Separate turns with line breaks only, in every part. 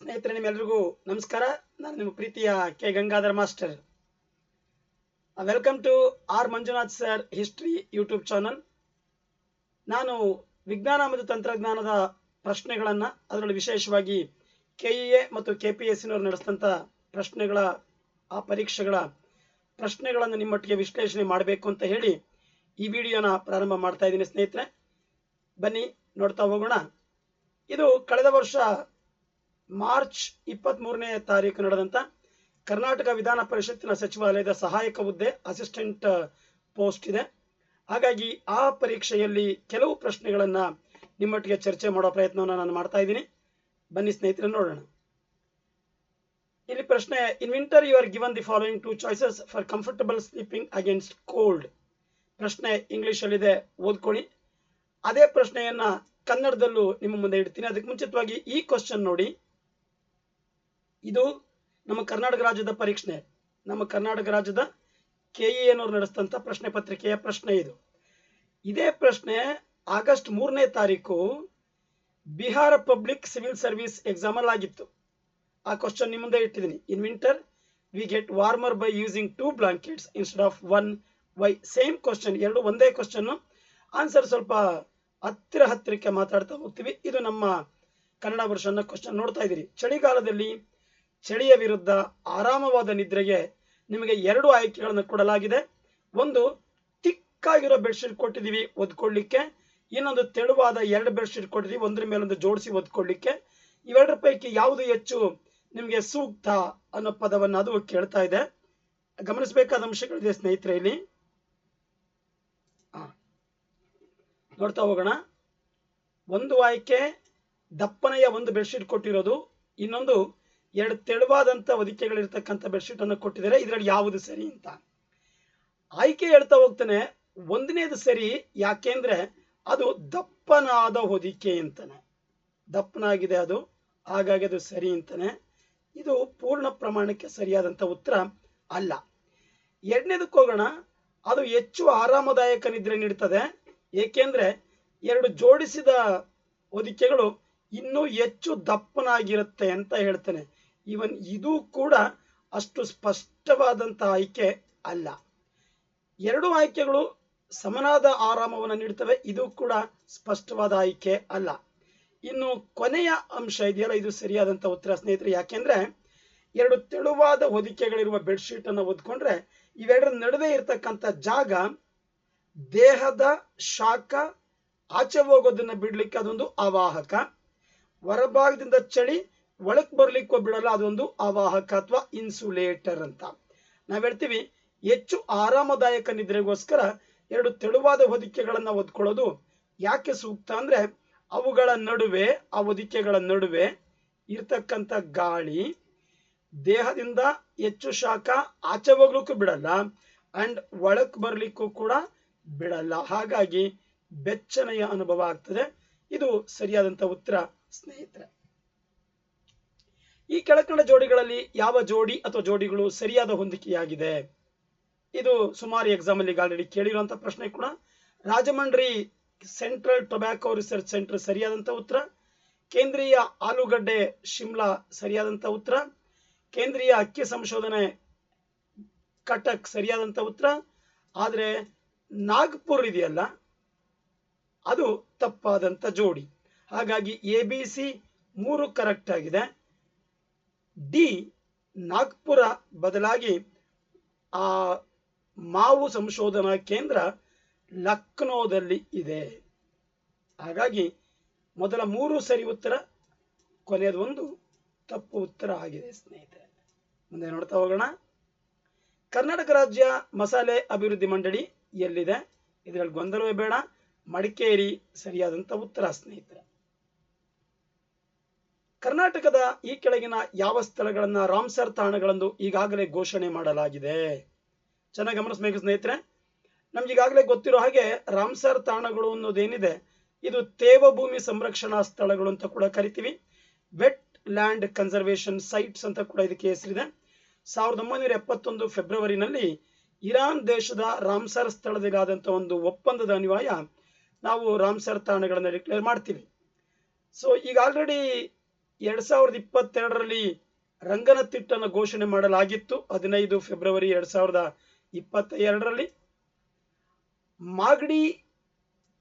ಸ್ನೇಹಿತರೆ, ನಿಮ್ಮೆಲ್ಲರಿಗೂ ನಮಸ್ಕಾರ. ನಾನು ನಿಮ್ಮ ಪ್ರೀತಿಯ K Gangadhar master. Welcome to R Manjunath sir history YouTube channel. ನಾನು ವಿಜ್ಞಾನ ಮತ್ತು ತಂತ್ರಜ್ಞಾನದ ಪ್ರಶ್ನೆಗಳನ್ನು, ಅದರಲ್ಲಿ ವಿಶೇಷವಾಗಿ ಕೆಇಎ ಮತ್ತು ಕೆಪಿಎಸ್ಸಿನವರು ನಡೆಸಿದಂಥ ಪ್ರಶ್ನೆಗಳ ಆ ಪರೀಕ್ಷೆಗಳ ಪ್ರಶ್ನೆಗಳನ್ನು ನಿಮ್ಮೊಟ್ಟಿಗೆ ವಿಶ್ಲೇಷಣೆ ಮಾಡಬೇಕು ಅಂತ ಹೇಳಿ ಈ ವಿಡಿಯೋನ ಪ್ರಾರಂಭ ಮಾಡ್ತಾ ಇದ್ದೀನಿ. ಸ್ನೇಹಿತರೆ, ಬನ್ನಿ ನೋಡ್ತಾ ಹೋಗೋಣ. ಇದು ಕಳೆದ ವರ್ಷ ಮಾರ್ಚ್ 23ನೇ ತಾರೀಕು ನಡೆದಂತ ಕರ್ನಾಟಕ ವಿಧಾನ ಪರಿಷತ್ತಿನ ಸಚಿವಾಲಯದ ಸಹಾಯಕ ಹುದ್ದೆ ಅಸಿಸ್ಟೆಂಟ್ ಪೋಸ್ಟ್ ಇದೆ. ಹಾಗಾಗಿ ಆ ಪರೀಕ್ಷೆಯಲ್ಲಿ ಕೆಲವು ಪ್ರಶ್ನೆಗಳನ್ನ ನಿಮ್ಮೊಟ್ಟಿಗೆ ಚರ್ಚೆ ಮಾಡೋ ಪ್ರಯತ್ನವನ್ನು ನಾನು ಮಾಡ್ತಾ ಇದ್ದೀನಿ. ಬನ್ನಿ ಸ್ನೇಹಿತರೆ, ನೋಡೋಣ. ಇಲ್ಲಿ ಪ್ರಶ್ನೆ: in winter you are given the following two choices for comfortable sleeping against cold. ಪ್ರಶ್ನೆ ಇಂಗ್ಲಿಷ್ ಅಲ್ಲಿ ಇದೆ, ಓದ್ಕೊಳ್ಳಿ. ಅದೇ ಪ್ರಶ್ನೆಯನ್ನ ಕನ್ನಡದಲ್ಲೂ ನಿಮ್ಮ ಮುಂದೆ ಇಡ್ತೀನಿ. ಅದಕ್ಕೆ ಮುಂಚಿತವಾಗಿ ಈ ಕ್ವಶನ್ ನೋಡಿ. ಇದು ನಮ್ಮ ಕರ್ನಾಟಕ ರಾಜ್ಯದ ಪರೀಕ್ಷೆ, ನಮ್ಮ ಕರ್ನಾಟಕ ರಾಜ್ಯದ ಕೆಇಎನವರು ನಡೆಸಿದಂಥ ಪ್ರಶ್ನೆ ಪತ್ರಿಕೆಯ ಪ್ರಶ್ನೆ ಇದು. ಇದೇ ಪ್ರಶ್ನೆ ಆಗಸ್ಟ್ 3ನೇ ತಾರೀಕು Bihar public civil service exam ಅಲ್ಲಿ ಆಗಿತ್ತು. ಆ ಕ್ವಶನ್ ನಿಮ್ಮ ಮುಂದೆ ಇಟ್ಟಿದ್ದೀನಿ. In winter we get warmer by using 2 blankets instead of 1. Why? Same question, ಎರಡು ಒಂದೇ ಕ್ವಶನ್. ಆನ್ಸರ್ ಸ್ವಲ್ಪ ಹತ್ತಿರಕ್ಕೆ ಮಾತಾಡ್ತಾ ಹೋಗ್ತೀವಿ. ಇದು ನಮ್ಮ ಕನ್ನಡ ವರ್ಷನ ಕ್ವಶನ್ ನೋಡ್ತಾ ಇದ್ದೀರಿ. ಚಳಿಗಾಲದಲ್ಲಿ ಚಳಿಯ ವಿರುದ್ಧ ಆರಾಮವಾದ ನಿದ್ರೆಗೆ ನಿಮಗೆ 2 ಆಯ್ಕೆಗಳನ್ನು ಕೊಡಲಾಗಿದೆ. ಒಂದು, ತಿಕ್ಕಾಗಿರೋ ಬೆಡ್ಶೀಟ್ ಕೊಟ್ಟಿದ್ದೀವಿ ಒದ್ಕೊಳ್ಳಿಕ್ಕೆ. ಇನ್ನೊಂದು, ತೆಳುವಾದ 2 ಬೆಡ್ಶೀಟ್ ಕೊಟ್ಟಿದ್ದೀವಿ, ಒಂದ್ರ ಮೇಲೊಂದು ಜೋಡಿಸಿ ಒದ್ಕೊಳ್ಳಿಕ್ಕೆ. ಇವೆರಡರ ಪೈಕಿ ಯಾವುದು ಹೆಚ್ಚು ನಿಮಗೆ ಸೂಕ್ತ ಅನ್ನೋ ಪದವನ್ನು ಅದು ಕೇಳ್ತಾ ಇದೆ. ಗಮನಿಸಬೇಕಾದ ಅಂಶಗಳಿದೆ ಸ್ನೇಹಿತರೆ. ಇಲ್ಲಿ ನೋಡ್ತಾ ಹೋಗೋಣ. ಒಂದು ಆಯ್ಕೆ ದಪ್ಪನೆಯ ಒಂದು ಬೆಡ್ಶೀಟ್ ಕೊಟ್ಟಿರೋದು, ಇನ್ನೊಂದು 2 ತೆಳುವಾದಂತ ಹೊದಿಕೆಗಳಿರ್ತಕ್ಕಂಥ ಬೆಡ್ಶೀಟ್ ಅನ್ನು ಕೊಟ್ಟಿದ್ದಾರೆ. ಇದರಲ್ಲಿ ಯಾವುದು ಸರಿ ಅಂತ ಆಯ್ಕೆ ಹೇಳ್ತಾ ಹೋಗ್ತಾನೆ. ಒಂದನೇದು ಸರಿ, ಯಾಕೆಂದ್ರೆ ಅದು ದಪ್ಪನಾದ ಹೊದಿಕೆ ಅಂತಾನೆ, ದಪ್ಪನಾಗಿದೆ ಅದು, ಹಾಗಾಗಿ ಅದು ಸರಿ ಅಂತಾನೆ. ಇದು ಪೂರ್ಣ ಪ್ರಮಾಣಕ್ಕೆ ಸರಿಯಾದಂತ ಉತ್ತರ ಅಲ್ಲ. ಎರಡನೇದಕ್ಕೆ ಹೋಗೋಣ. ಅದು ಹೆಚ್ಚು ಆರಾಮದಾಯಕ ನಿದ್ರೆ ನೀಡುತ್ತದೆ, ಏಕೆಂದ್ರೆ 2 ಜೋಡಿಸಿದ ಹೊದಿಕೆಗಳು ಇನ್ನೂ ಹೆಚ್ಚು ದಪ್ಪನಾಗಿರುತ್ತೆ ಅಂತ ಹೇಳ್ತಾನೆ. ಇವನ್ ಇದು ಕೂಡ ಅಷ್ಟು ಸ್ಪಷ್ಟವಾದಂತ ಆಯ್ಕೆ ಅಲ್ಲ. 2 ಆಯ್ಕೆಗಳು ಸಮನಾದ ಆರಾಮವನ್ನು ನೀಡುತ್ತವೆ, ಇದು ಕೂಡ ಸ್ಪಷ್ಟವಾದ ಆಯ್ಕೆ ಅಲ್ಲ. ಇನ್ನು ಕೊನೆಯ ಅಂಶ ಇದೆಯಲ್ಲ, ಇದು ಸರಿಯಾದಂತ ಉತ್ತರ ಸ್ನೇಹಿತರೆ. ಯಾಕೆಂದ್ರೆ 2 ತೆಳುವಾದ ಹೊದಿಕೆಗಳಿರುವ ಬೆಡ್ಶೀಟ್ ಅನ್ನು ಓದ್ಕೊಂಡ್ರೆ ಇವೆರಡರ ನಡುವೆ ಇರತಕ್ಕಂಥ ಜಾಗ ದೇಹದ ಶಾಖ ಆಚೆ ಹೋಗೋದನ್ನ ಬಿಡ್ಲಿಕ್ಕೆ ಅದೊಂದು ಅವಾಹಕ, ಹೊರಭಾಗದಿಂದ ಚಳಿ ಒಳಕ್ ಬರ್ಲಿಕ್ಕೂ ಬಿಡಲ್ಲ, ಅದೊಂದು ಅವಾಹಕ ಅಥವಾ ಇನ್ಸುಲೇಟರ್ ಅಂತ ನಾವ್ ಹೇಳ್ತೀವಿ. ಹೆಚ್ಚು ಆರಾಮದಾಯಕ ನಿದ್ರೆಗೋಸ್ಕರ 2 ತೆಳುವಾದ ಹೊದಿಕೆಗಳನ್ನ ಒದ್ಕೊಳ್ಳೋದು ಯಾಕೆ ಸೂಕ್ತ ಅಂದ್ರೆ, ಅವುಗಳ ನಡುವೆ, ಆ ಹೊದಿಕೆಗಳ ನಡುವೆ ಇರ್ತಕ್ಕಂಥ ಗಾಳಿ ದೇಹದಿಂದ ಹೆಚ್ಚು ಶಾಖ ಆಚೆ ಹೋಗ್ಲಿಕ್ಕೂ ಬಿಡಲ್ಲ ಅಂಡ್ ಒಳಕ್ ಬರ್ಲಿಕ್ಕೂ ಕೂಡ ಬಿಡಲ್ಲ. ಹಾಗಾಗಿ ಬೆಚ್ಚನೆಯ ಅನುಭವ ಆಗ್ತದೆ. ಇದು ಸರಿಯಾದಂತ ಉತ್ತರ ಸ್ನೇಹಿತರೆ. ಈ ಕೆಳಕಂಡ ಜೋಡಿಗಳಲ್ಲಿ ಯಾವ ಜೋಡಿ ಅಥವಾ ಜೋಡಿಗಳು ಸರಿಯಾದ ಹೊಂದಿಕೆಯಾಗಿದೆ? ಇದು ಸುಮಾರು ಎಕ್ಸಾಮ್ ಅಲ್ಲಿ ಆಲ್ರೆಡಿ ಕೇಳಿರುವಂತ ಪ್ರಶ್ನೆ ಕೂಡ. Rajahmundry central tobacco research centre ಸರಿಯಾದಂತ ಉತ್ತರ. ಕೇಂದ್ರೀಯ ಆಲೂಗಡ್ಡೆ ಶಿಮ್ಲಾ ಸರಿಯಾದಂತ ಉತ್ತರ. ಕೇಂದ್ರೀಯ ಅಕ್ಕಿ ಸಂಶೋಧನೆ ಕಟಕ್ ಸರಿಯಾದಂತ ಉತ್ತರ. ಆದ್ರೆ ನಾಗ್ಪುರ್ ಇದೆಯಲ್ಲ, ಅದು ತಪ್ಪಾದಂತ ಜೋಡಿ. ಹಾಗಾಗಿ ABC 3 ಕರೆಕ್ಟ್ ಆಗಿದೆ. ಡಿ ನಾಗ್ಪುರ ಬದಲಾಗಿ ಆ ಮಾವು ಸಂಶೋಧನಾ ಕೇಂದ್ರ ಲಕ್ನೋದಲ್ಲಿ ಇದೆ. ಹಾಗಾಗಿ ಮೊದಲ 3 ಸರಿ ಉತ್ತರ, ಕೊನೆಯದು ಒಂದು ತಪ್ಪು ಉತ್ತರ ಆಗಿದೆ ಸ್ನೇಹಿತರೆ. ಮುಂದೆ ನೋಡ್ತಾ ಹೋಗೋಣ. ಕರ್ನಾಟಕ ರಾಜ್ಯ ಮಸಾಲೆ ಅಭಿವೃದ್ಧಿ ಮಂಡಳಿ ಎಲ್ಲಿದೆ? ಇದರಲ್ಲಿ ಗೊಂದಲವೇ ಬೇಡ, ಮಡಿಕೇರಿ ಸರಿಯಾದಂತ ಉತ್ತರ ಸ್ನೇಹಿತರೆ. ಕರ್ನಾಟಕದ ಈ ಕೆಳಗಿನ ಯಾವ ಸ್ಥಳಗಳನ್ನ ರಾಮ್ಸರ್ ತಾಣಗಳೆಂದು ಈಗಾಗಲೇ ಘೋಷಣೆ ಮಾಡಲಾಗಿದೆ? ಚೆನ್ನಾಗಿ ಗಮನಿಸಬೇಕು ಸ್ನೇಹಿತರೆ. ನಮ್ಗೆ ಈಗಾಗಲೇ ಗೊತ್ತಿರೋ ಹಾಗೆ ರಾಮ್ಸರ್ ತಾಣಗಳು ಅನ್ನೋದೇನಿದೆ, ಇದು ತೇವಭೂಮಿ ಸಂರಕ್ಷಣಾ ಸ್ಥಳಗಳು ಅಂತ ಕೂಡ ಕರಿತೀವಿ. ವೆಟ್ ಲ್ಯಾಂಡ್ ಕನ್ಸರ್ವೇಷನ್ ಸೈಟ್ಸ್ ಅಂತ ಕೂಡ ಇದಕ್ಕೆ ಹೆಸರಿದೆ. 1971 ಫೆಬ್ರವರಿನಲ್ಲಿ ಇರಾನ್ ದೇಶದ ರಾಮ್ಸರ್ ಸ್ಥಳದಲ್ಲಿ ಆದಂತಹ ಒಂದು ಒಪ್ಪಂದದ ಅನ್ವಯ ನಾವು ರಾಮ್ಸರ್ ತಾಣಗಳನ್ನು ಡಿಕ್ಲೇರ್ ಮಾಡ್ತೀವಿ. ಸೊ ಈಗ ಆಲ್ರೆಡಿ 2022ರಲ್ಲಿ ರಂಗನತಿಟ್ಟನ್ನು ಘೋಷಣೆ ಮಾಡಲಾಗಿತ್ತು 15 ಫೆಬ್ರವರಿ 2022ರಲ್ಲಿ. ಮಾಗಡಿ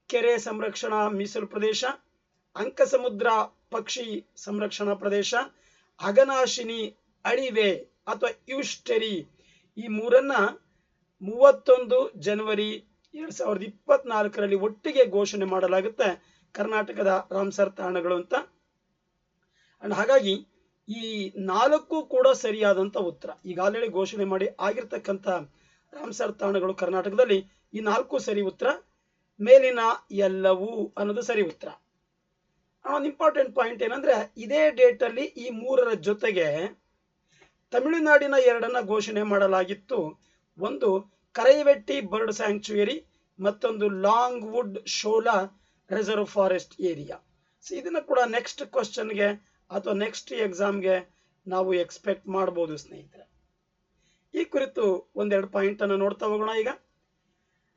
ಕೆರೆ ಸಂರಕ್ಷಣಾ ಮೀಸಲು ಪ್ರದೇಶ, ಅಂಕಸಮುದ್ರ ಪಕ್ಷಿ ಸಂರಕ್ಷಣಾ ಪ್ರದೇಶ, ಅಘನಾಶಿನಿ ಅಳಿವೆ ಅಥವಾ ಯೂಸ್ಟೆರಿ, ಈ ಮೂರನ್ನ 31 ಜನವರಿ 2024ರಲ್ಲಿ ಒಟ್ಟಿಗೆ ಘೋಷಣೆ ಮಾಡಲಾಗುತ್ತೆ ಕರ್ನಾಟಕದ ರಾಮ್ಸರ್ ತಾಣಗಳು ಅಂತ. ಅಂಡ್ ಹಾಗಾಗಿ ಈ 4 ಕೂಡ ಸರಿಯಾದಂತ ಉತ್ತರ. ಈಗ ಆಲ್ರೆಡಿ ಘೋಷಣೆ ಮಾಡಿ ಆಗಿರ್ತಕ್ಕಂಥ ರಾಮ್ಸರ್ ತಾಣಗಳು ಕರ್ನಾಟಕದಲ್ಲಿ ಈ 4 ಸರಿ ಉತ್ತರ, ಮೇಲಿನ ಎಲ್ಲವೂ ಅನ್ನೋದು ಸರಿ ಉತ್ತರ. ಒಂದು ಇಂಪಾರ್ಟೆಂಟ್ ಪಾಯಿಂಟ್ ಏನಂದ್ರೆ ಇದೇ ಡೇಟ್ ಅಲ್ಲಿ ಈ 3ರ ಜೊತೆಗೆ ತಮಿಳುನಾಡಿನ 2 ಘೋಷಣೆ ಮಾಡಲಾಗಿತ್ತು. ಒಂದು ಕರೈವೆಟ್ಟಿ ಬರ್ಡ್ ಸ್ಯಾಂಕ್ಚುಯರಿ, ಮತ್ತೊಂದು long wood Shola reserve forest area. So ಇದನ್ನ ಕೂಡ ನೆಕ್ಸ್ಟ್ ಕ್ವಶನ್ಗೆ ಅಥವಾ ನೆಕ್ಸ್ಟ್ ಎಕ್ಸಾಮ್ಗೆ ನಾವು ಎಕ್ಸ್ಪೆಕ್ಟ್ ಮಾಡಬಹುದು ಸ್ನೇಹಿತರೆ. ಈ ಕುರಿತು ಒಂದೆರಡು ಪಾಯಿಂಟ್ ಅನ್ನು ನೋಡ್ತಾ ಹೋಗೋಣ. ಈಗ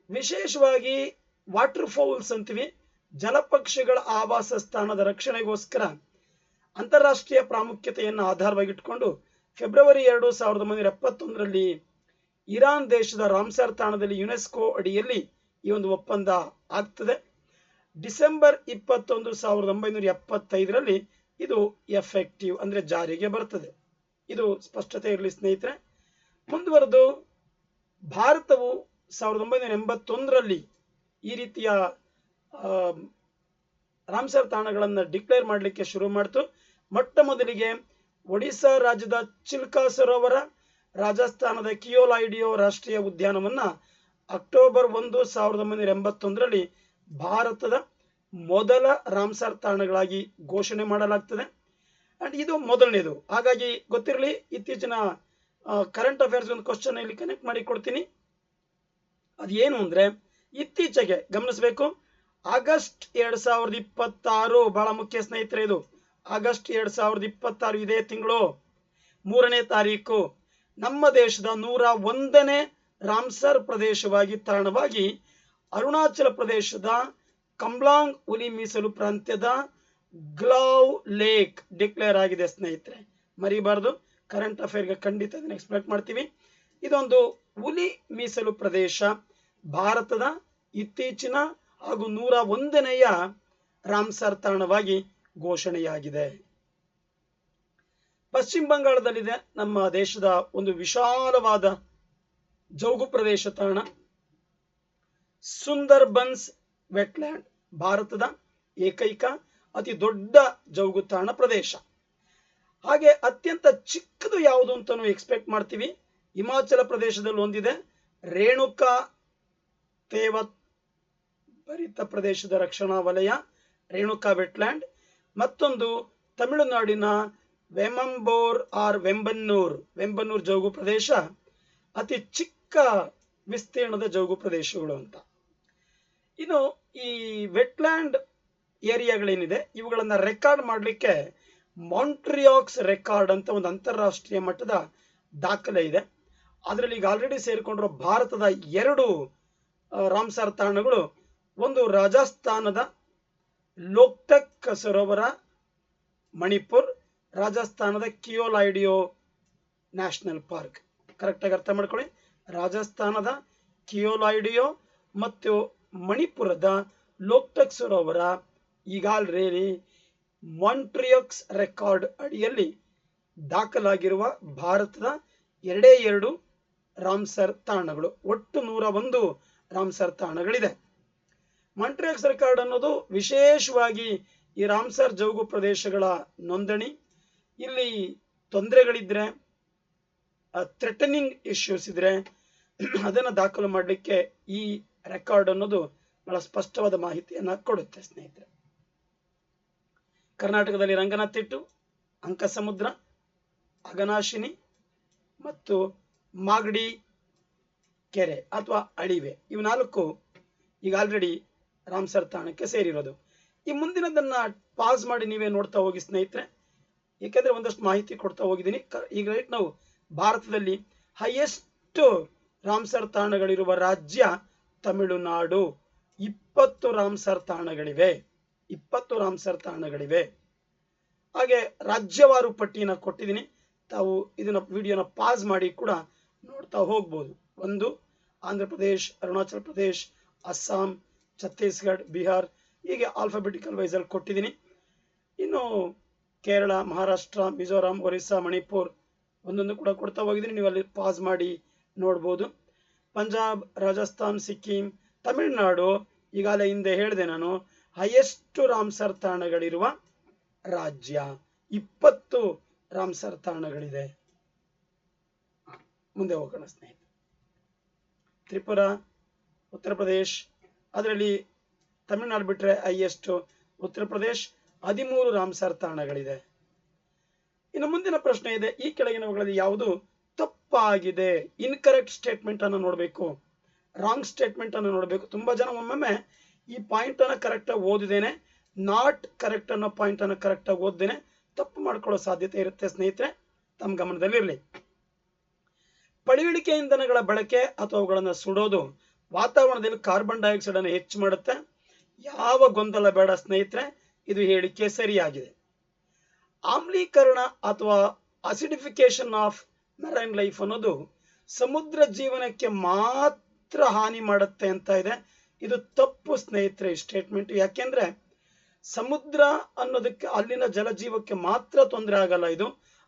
ವಿಶೇಷವಾಗಿ ವಾಟರ್ ಫೌಲ್ಸ್ ಅಂತೀವಿ, ಜಲಪಕ್ಷಿಗಳ ಆವಾಸ ಸ್ಥಾನದ ರಕ್ಷಣೆಗೋಸ್ಕರ ಅಂತಾರಾಷ್ಟ್ರೀಯ ಪ್ರಾಮುಖ್ಯತೆಯನ್ನು ಆಧಾರವಾಗಿಟ್ಟುಕೊಂಡು ಫೆಬ್ರವರಿ 1971ರಲ್ಲಿ ಇರಾನ್ ದೇಶದ ರಾಮ್ಸರ್ ತಾಣದಲ್ಲಿ ಯುನೆಸ್ಕೋ ಅಡಿಯಲ್ಲಿ ಈ ಒಂದು ಒಪ್ಪಂದ ಆಗ್ತದೆ. ಡಿಸೆಂಬರ್ 21, 1975ರಲ್ಲಿ ಇದು ಎಫೆಕ್ಟಿವ್ ಅಂದ್ರೆ ಜಾರಿಗೆ ಬರ್ತದೆ. ಇದು ಸ್ಪಷ್ಟತೆ ಇರಲಿ ಸ್ನೇಹಿತರೆ. ಮುಂದುವರೆದು ಭಾರತವು 1981ರಲ್ಲಿ ಈ ರೀತಿಯ ರಾಮ್ಸರ್ ತಾಣಗಳನ್ನು ಡಿಕ್ಲೇರ್ ಮಾಡಲಿಕ್ಕೆ ಶುರು ಮಾಡಿತು. ಮೊಟ್ಟ ಮೊದಲಿಗೆ ಒಡಿಶಾ ರಾಜ್ಯದ ಚಿಲ್ಕಾ ಸರೋವರ, ರಾಜಸ್ಥಾನದ ಕಿಯೋಲೈಡಿಯೋ ರಾಷ್ಟ್ರೀಯ ಉದ್ಯಾನವನ್ನ ಅಕ್ಟೋಬರ್ 1, 1981ರಲ್ಲಿ ಭಾರತದ ಮೊದಲ ರಾಮ್ಸರ್ ತಾಣಗಳಾಗಿ ಘೋಷಣೆ ಮಾಡಲಾಗ್ತದೆ. ಅಂಡ್ ಇದು ಮೊದಲನೇದು. ಹಾಗಾಗಿ ಗೊತ್ತಿರಲಿ, ಇತ್ತೀಚಿನ ಕರೆಂಟ್ ಅಫೇರ್ಸ್ ಒಂದು ಕ್ವಶನ್ ಇಲ್ಲಿ ಕನೆಕ್ಟ್ ಮಾಡಿ ಕೊಡ್ತೀನಿ. ಅದೇನು ಅಂದ್ರೆ ಇತ್ತೀಚೆಗೆ ಗಮನಿಸಬೇಕು, ಆಗಸ್ಟ್ 2026 ಬಹಳ ಮುಖ್ಯ ಸ್ನೇಹಿತರೆ. ಇದು ಆಗಸ್ಟ್ 2026 ಇದೇ ತಿಂಗಳು 3ನೇ ತಾರೀಕು ನಮ್ಮ ದೇಶದ 101ನೇ ರಾಮ್ಸರ್ ಪ್ರದೇಶವಾಗಿ ತಾಣವಾಗಿ ಅರುಣಾಚಲ ಪ್ರದೇಶದ ಕಂಬ್ಲಾಂಗ್ ಹುಲಿ ಮೀಸಲು ಪ್ರಾಂತ್ಯದ ಗ್ಲೌ ಲೇಕ್ ಡಿಕ್ಲೇರ್ ಆಗಿದೆ ಸ್ನೇಹಿತರೆ. ಮರಿಬಾರದು, ಕರೆಂಟ್ ಅಫೇರ್ಗೆ ಖಂಡಿತ ಅದನ್ನ ಎಕ್ಸ್ಪೆಕ್ಟ್ ಮಾಡ್ತೀವಿ. ಇದೊಂದು ಹುಲಿ ಮೀಸಲು ಪ್ರದೇಶ ಭಾರತದ ಇತ್ತೀಚಿನ ಹಾಗೂ 101ನೆಯ ರಾಮ್ಸರ್ ತಾಣವಾಗಿ ಘೋಷಣೆಯಾಗಿದೆ. ಪಶ್ಚಿಮ ಬಂಗಾಳದಲ್ಲಿದೆ ನಮ್ಮ ದೇಶದ ಒಂದು ವಿಶಾಲವಾದ ಜೌಗು ಪ್ರದೇಶ ತಾಣ ಸುಂದರ್ಬನ್ಸ್ ವೆಟ್ಲ್ಯಾಂಡ್, ಭಾರತದ ಏಕೈಕ ಅತಿ ದೊಡ್ಡ ಜೌಗು ತಾಣ ಪ್ರದೇಶ. ಹಾಗೆ ಅತ್ಯಂತ ಚಿಕ್ಕದು ಯಾವುದು ಅಂತಾನು ಎಕ್ಸ್ಪೆಕ್ಟ್ ಮಾಡ್ತೀವಿ. ಹಿಮಾಚಲ ಪ್ರದೇಶದಲ್ಲಿ ಒಂದಿದೆ, ರೇಣುಕಾ ತೇವ ಭರಿತ ಪ್ರದೇಶದ ರಕ್ಷಣಾ ವಲಯ ರೇಣುಕಾ ವೆಟ್ಲ್ಯಾಂಡ್. ಮತ್ತೊಂದು ತಮಿಳುನಾಡಿನ ವೆಂಬನ್ನೂರ್ ಜೌಗು ಪ್ರದೇಶ, ಅತಿ ಚಿಕ್ಕ ವಿಸ್ತೀರ್ಣದ ಜೌಗು ಪ್ರದೇಶಗಳು ಅಂತ. ಇನ್ನು ಈ ವೆಟ್ಲ್ಯಾಂಡ್ ಏರಿಯಾಗಳೇನಿದೆ ಇವುಗಳನ್ನ ರೆಕಾರ್ಡ್ ಮಾಡಲಿಕ್ಕೆ ಮಾಂಟ್ರಿಯಾಕ್ಸ್ ರೆಕಾರ್ಡ್ ಅಂತ ಒಂದು ಅಂತಾರಾಷ್ಟ್ರೀಯ ಮಟ್ಟದ ದಾಖಲೆ ಇದೆ. ಅದರಲ್ಲಿ ಈಗ ಆಲ್ರೆಡಿ ಸೇರಿಕೊಂಡಿರೋ ಭಾರತದ 2 ರಾಮ್ಸರ್ ತಾಣಗಳು, ಒಂದು ರಾಜಸ್ಥಾನದ ಲೋಕ್ಟಕ್ ಸರೋವರ ಮಣಿಪುರ್, ರಾಜಸ್ಥಾನದ ಕಿಯೋಲೈಡಿಯೋ ನ್ಯಾಷನಲ್ ಪಾರ್ಕ್. ಕರೆಕ್ಟ್ ಆಗಿ ಅರ್ಥ ಮಾಡ್ಕೊಳ್ಳಿ, ರಾಜಸ್ಥಾನದ ಕಿಯೋಲೈಡಿಯೋ ಮತ್ತು ಮಣಿಪುರದ ಲೋಕ್ಟಕ್ ಸರೋವರ ಈಗ ಆಲ್ರೆಡಿ ಮಾಂಟ್ರಿಯಾಕ್ಸ್ ರೆಕಾರ್ಡ್ ಅಡಿಯಲ್ಲಿ ದಾಖಲಾಗಿರುವ ಭಾರತದ 2 ರಾಮ್ಸರ್ ತಾಣಗಳು. ಒಟ್ಟು 101 ರಾಮ್ಸರ್ ತಾಣಗಳಿದೆ. ಮಾಂಟ್ರಿಯಾಕ್ಸ್ ರೆಕಾರ್ಡ್ ಅನ್ನೋದು ವಿಶೇಷವಾಗಿ ಈ ರಾಮ್ಸರ್ ಜೌಗು ಪ್ರದೇಶಗಳ ನೋಂದಣಿ. ಇಲ್ಲಿ ತೊಂದರೆಗಳಿದ್ರೆ, ಥ್ರೆಟನಿಂಗ್ ಇಶ್ಯೂಸ್ ಇದ್ರೆ ಅದನ್ನು ದಾಖಲು ಮಾಡಲಿಕ್ಕೆ ಈ ರೆಕಾರ್ಡ್ ಅನ್ನೋದು ಬಹಳ ಸ್ಪಷ್ಟವಾದ ಮಾಹಿತಿಯನ್ನ ಕೊಡುತ್ತೆ ಸ್ನೇಹಿತರೆ. ಕರ್ನಾಟಕದಲ್ಲಿ ರಂಗನತಿಟ್ಟು, ಅಂಕಸಮುದ್ರ, ಅಘನಾಶಿನಿ ಮತ್ತು ಮಾಗಡಿ ಕೆರೆ ಅಥವಾ ಅಳಿವೆ, ಇವು 4 ಈಗ ಆಲ್ರೆಡಿ ರಾಮ್ಸರ್ ತಾಣಕ್ಕೆ ಸೇರಿರೋದು. ಈ ಮುಂದಿನದನ್ನ ಪಾಸ್ ಮಾಡಿ ನೀವೇ ನೋಡ್ತಾ ಹೋಗಿ ಸ್ನೇಹಿತರೆ, ಏಕೆಂದ್ರೆ ಒಂದಷ್ಟು ಮಾಹಿತಿ ಕೊಡ್ತಾ ಹೋಗಿದ್ದೀನಿ. ಈಗ ರೈಟ್ ನಾವು ಭಾರತದಲ್ಲಿ ಹೈಯೆಸ್ಟ್ ರಾಮ್ಸರ್ ತಾಣಗಳಿರುವ ರಾಜ್ಯ ತಮಿಳುನಾಡು. 20 ರಾಮ್ಸರ್ ತಾಣಗಳಿವೆ. ಹಾಗೆ ರಾಜ್ಯವಾರು ಪಟ್ಟಿಯನ್ನು ಕೊಟ್ಟಿದ್ದೀನಿ. ತಾವು ಇದನ್ನ ವಿಡಿಯೋನ ಪಾಸ್ ಮಾಡಿ ಕೂಡ ನೋಡ್ತಾ ಹೋಗ್ಬೋದು. ಒಂದು ಆಂಧ್ರ ಪ್ರದೇಶ್, ಅರುಣಾಚಲ ಪ್ರದೇಶ್, ಅಸ್ಸಾಂ, ಛತ್ತೀಸ್ಗಢ, ಬಿಹಾರ್, ಹೀಗೆ ಆಲ್ಫಾಬೆಟಿಕಲ್ ವೈಸ್ ಅಲ್ಲಿ ಕೊಟ್ಟಿದ್ದೀನಿ. ಇನ್ನು ಕೇರಳ, ಮಹಾರಾಷ್ಟ್ರ, ಮಿಜೋರಾಂ, ಒರಿಸ್ಸಾ, ಮಣಿಪುರ್ ಒಂದೊಂದು ಕೂಡ ಕೊಡ್ತಾ ಹೋಗಿದ್ದೀನಿ. ನೀವು ಅಲ್ಲಿ ಪಾಸ್ ಮಾಡಿ ನೋಡ್ಬೋದು. ಪಂಜಾಬ್, ರಾಜಸ್ಥಾನ್, ಸಿಕ್ಕಿಂ, ತಮಿಳುನಾಡು ಈಗಾಗಲೇ ಹಿಂದೆ ಹೇಳಿದೆ ನಾನು, ಹೈಯೆಸ್ಟ್ ರಾಮ್ಸರ್ ತಾಣಗಳಿರುವ ರಾಜ್ಯ. 20 ರಾಮ್ಸರ್ ತಾಣಗಳಿದೆ. ಮುಂದೆ ಹೋಗೋಣ ಸ್ನೇಹಿತರೆ. ತ್ರಿಪುರಾ, ಉತ್ತರ ಪ್ರದೇಶ್, ಅದರಲ್ಲಿ ತಮಿಳುನಾಡು ಬಿಟ್ಟರೆ ಹೈಯೆಸ್ಟ್ ಉತ್ತರ ಪ್ರದೇಶ್, 13 ರಾಮ್ಸರ್ ತಾಣಗಳಿದೆ. ಇನ್ನು ಮುಂದಿನ ಪ್ರಶ್ನೆ ಇದೆ, ಈ ಕೆಳಗಿನವುಗಳಲ್ಲಿ ಯಾವುದು ತಪ್ಪಾಗಿದೆ? ಇನ್ಕರೆಕ್ಟ್ ಸ್ಟೇಟ್ಮೆಂಟ್ ಅನ್ನು ನೋಡಬೇಕು, ರಾಂಗ್ ಸ್ಟೇಟ್ಮೆಂಟ್ ಅನ್ನು ನೋಡಬೇಕು. ತುಂಬಾ ಜನ ಒಮ್ಮೊಮ್ಮೆ ಈ ಪಾಯಿಂಟ್ ಅನ್ನು ಕರೆಕ್ಟ್ ಆಗಿ ಓದಿದ್ದೇನೆ, ನಾಟ್ ಕರೆಕ್ಟ್ ಅನ್ನೋ ಪಾಯಿಂಟ್ ಅನ್ನು ಕರೆಕ್ಟ್ ಆಗಿ ಓದ್ದೇನೆ, ತಪ್ಪು ಮಾಡ್ಕೊಳ್ಳೋ ಸಾಧ್ಯತೆ ಇರುತ್ತೆ ಸ್ನೇಹಿತರೆ, ತಮ್ಮ ಗಮನದಲ್ಲಿರಲಿ. ಪಳಿಯುಳಿಕೆ ಇಂಧನಗಳ ಬಳಕೆ ಅಥವಾ ಅವುಗಳನ್ನು ಸುಡೋದು ವಾತಾವರಣದಲ್ಲಿ ಕಾರ್ಬನ್ ಡೈಆಕ್ಸೈಡ್ ಅನ್ನು ಹೆಚ್ಚು ಮಾಡುತ್ತೆ. ಯಾವ ಗೊಂದಲ ಬೇಡ ಸ್ನೇಹಿತರೆ, ಇದು ಹೇಳಿಕೆ ಸರಿಯಾಗಿದೆ. ಆಮ್ಲೀಕರಣ ಅಥವಾ ಅಸಿಡಿಫಿಕೇಶನ್ ಆಫ್ ಮೆರೈನ್ ಲೈಫ್ ಅನ್ನೋದು ಸಮುದ್ರ ಜೀವನಕ್ಕೆ ಮಾತ್ರ ಹಾನಿ ಮಾಡುತ್ತೆ ಅಂತ ಇದೆ. ಇದು ತಪ್ಪು ಸ್ನೇಹಿತರೆ ಈ ಸ್ಟೇಟ್ಮೆಂಟ್. ಯಾಕೆಂದ್ರೆ ಸಮುದ್ರ ಅನ್ನೋದಕ್ಕೆ, ಅಲ್ಲಿನ ಜಲಜೀವಕ್ಕೆ ಮಾತ್ರ ತೊಂದರೆ ಆಗಲ್ಲ ಇದು,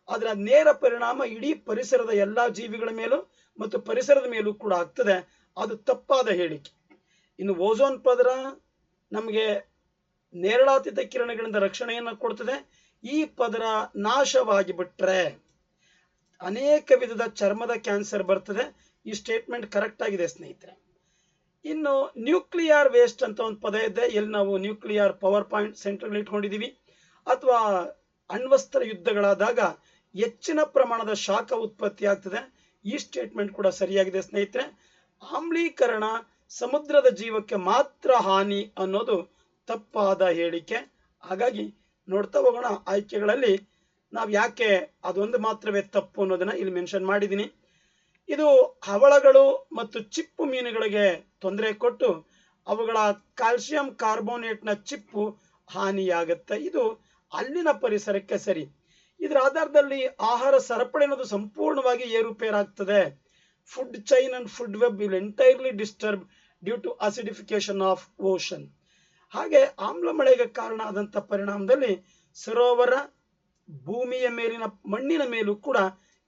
ಅದರ ನೇರ ಪರಿಣಾಮ ಇಡೀ ಪರಿಸರದ ಎಲ್ಲಾ ಜೀವಿಗಳ ಮೇಲೂ ಮತ್ತು ಪರಿಸರದ ಮೇಲೂ ಕೂಡ ಆಗ್ತದೆ. ಅದು ತಪ್ಪಾದ ಹೇಳಿಕೆ. ಇನ್ನು ಓಝೋನ್ ಪದರ ನಮಗೆ ನೇರಳಾತೀತ ಕಿರಣಗಳಿಂದ ರಕ್ಷಣೆಯನ್ನು ಕೊಡ್ತದೆ. ಈ ಪದರ ನಾಶವಾಗಿ ಬಿಟ್ರೆ ಅನೇಕ ವಿಧದ ಚರ್ಮದ ಕ್ಯಾನ್ಸರ್ ಬರ್ತದೆ. ಈ ಸ್ಟೇಟ್ಮೆಂಟ್ ಕರೆಕ್ಟ್ ಆಗಿದೆ ಸ್ನೇಹಿತರೆ. ಇನ್ನು ನ್ಯೂಕ್ಲಿಯರ್ ವೇಸ್ಟ್ ಅಂತ ಒಂದು ಪದ ಇದೆ. ಎಲ್ಲಿ ನಾವು ನ್ಯೂಕ್ಲಿಯರ್ ಪವರ್ ಪಾಯಿಂಟ್ ಸೆಂಟರ್ಗಳು ಇಟ್ಕೊಂಡಿದೀವಿ ಅಥವಾ ಅಣ್ವಸ್ತ್ರ ಯುದ್ಧಗಳಾದಾಗ ಹೆಚ್ಚಿನ ಪ್ರಮಾಣದ ಶಾಖ ಉತ್ಪತ್ತಿ ಆಗ್ತದೆ. ಈ ಸ್ಟೇಟ್ಮೆಂಟ್ ಕೂಡ ಸರಿಯಾಗಿದೆ ಸ್ನೇಹಿತರೆ. ಆಮ್ಲೀಕರಣ ಸಮುದ್ರದ ಜೀವಕ್ಕೆ ಮಾತ್ರ ಹಾನಿ ಅನ್ನೋದು ತಪ್ಪಾದ ಹೇಳಿಕೆ. ಹಾಗಾಗಿ ನೋಡ್ತಾ ಹೋಗೋಣ ಆಯ್ಕೆಗಳಲ್ಲಿ ನಾವು ಯಾಕೆ ಅದೊಂದು ಮಾತ್ರವೇ ತಪ್ಪು ಅನ್ನೋದನ್ನ ಇಲ್ಲಿ ಮೆನ್ಷನ್ ಮಾಡಿದ್ದೀನಿ. ಇದು ಹವಳಗಳು ಮತ್ತು ಚಿಪ್ಪು ಮೀನುಗಳಿಗೆ ತೊಂದರೆ ಕೊಟ್ಟು ಅವುಗಳ ಕ್ಯಾಲ್ಸಿಯಂ ಕಾರ್ಬೋನೇಟ್ನ ಚಿಪ್ಪು ಹಾನಿಯಾಗುತ್ತೆ. ಇದು ಅಲ್ಲಿನ ಪರಿಸರಕ್ಕೆ ಸರಿ. ಇದರ ಆಧಾರದಲ್ಲಿ ಆಹಾರ ಸರಪಳಿ ಅನ್ನೋದು ಸಂಪೂರ್ಣವಾಗಿ ಏರುಪೇರಾಗ್ತದೆ. Food chain and food web will entirely disturb due to acidification of ocean. ಹಾಗೆ ಆಮ್ಲ ಮಳೆಗೆ ಕಾರಣ ಆದಂತ ಪರಿಣಾಮದಲ್ಲಿ ಸರೋವರ, ಭೂಮಿಯ ಮೇಲಿನ ಮಣ್ಣಿನ ಮೇಲೂ ಕೂಡ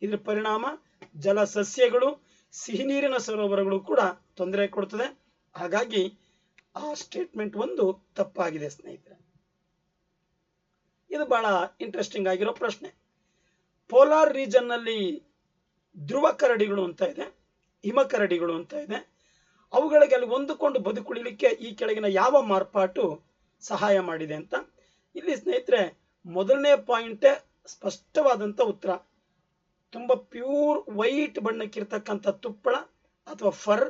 ಇದರ ಪರಿಣಾಮ, ಜಲ ಸಸ್ಯಗಳು, ಸಿಹಿ ನೀರಿನ ಸರೋವರಗಳು ಕೂಡ ತೊಂದರೆ ಕೊಡ್ತದೆ. ಹಾಗಾಗಿ ಆ ಸ್ಟೇಟ್ಮೆಂಟ್ ಒಂದು ತಪ್ಪಾಗಿದೆ ಸ್ನೇಹಿತರೆ. ಇದು ಬಹಳ ಇಂಟ್ರೆಸ್ಟಿಂಗ್ ಆಗಿರೋ ಪ್ರಶ್ನೆ. ಪೋಲಾರ್ ರೀಜನ್ ನಲ್ಲಿ ಧ್ರುವ ಕರಡಿಗಳು ಅಂತ ಇದೆ, ಹಿಮ ಕರಡಿಗಳು ಅಂತ ಇದೆ. ಅವುಗಳಿಗೆ ಅಲ್ಲಿ ಹೊಂದಿಕೊಂಡು ಬದುಕುಳಿಲಿಕ್ಕೆ ಈ ಕೆಳಗಿನ ಯಾವ ಮಾರ್ಪಾಟು ಸಹಾಯ ಮಾಡಿದೆ ಅಂತ. ಇಲ್ಲಿ ಸ್ನೇಹಿತರೆ ಮೊದಲನೇ ಪಾಯಿಂಟೇ ಸ್ಪಷ್ಟವಾದಂತ ಉತ್ತರ. ತುಂಬಾ ಪ್ಯೂರ್ ವೈಟ್ ಬಣ್ಣಕ್ಕಿರ್ತಕ್ಕಂಥ ತುಪ್ಪಳ ಅಥವಾ ಫರ್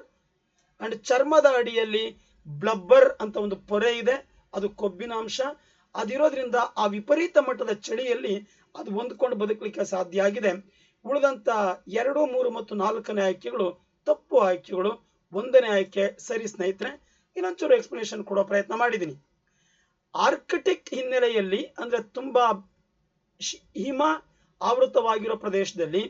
ಅಂಡ್ ಚರ್ಮದ ಅಡಿಯಲ್ಲಿ ಬ್ಲಬ್ಬರ್ ಅಂತ ಒಂದು ಪೊರೆ ಇದೆ, ಅದು ಕೊಬ್ಬಿನಾಂಶ. ಅದಿರೋದ್ರಿಂದ ಆ ವಿಪರೀತ ಮಟ್ಟದ ಚಳಿಯಲ್ಲಿ ಅದು ಹೊಂದ್ಕೊಂಡು ಬದುಕಲಿಕ್ಕೆ ಸಾಧ್ಯ ಆಗಿದೆ. ಉಳಿದಂತ 2, 3 ಮತ್ತು 4ನೇ ಆಯ್ಕೆಗಳು ತಪ್ಪು ಆಯ್ಕೆಗಳು. 1ನೇ ಆಯ್ಕೆ ಸರಿ ಸ್ನೇಹಿತರೆ. ಇನ್ನೊಂಚೂರು ಎಕ್ಸ್ಪ್ಲನೇಷನ್ ಕೊಡೋ ಪ್ರಯತ್ನ ಮಾಡಿದ್ದೀನಿ. ಆರ್ಕಿಟಿಕ್ ಹಿನ್ನೆಲೆಯಲ್ಲಿ ಅಂದ್ರೆ ತುಂಬಾ ಹಿಮ ಆವೃತವಾಗಿರೋ ಪ್ರದೇಶದಲ್ಲಿ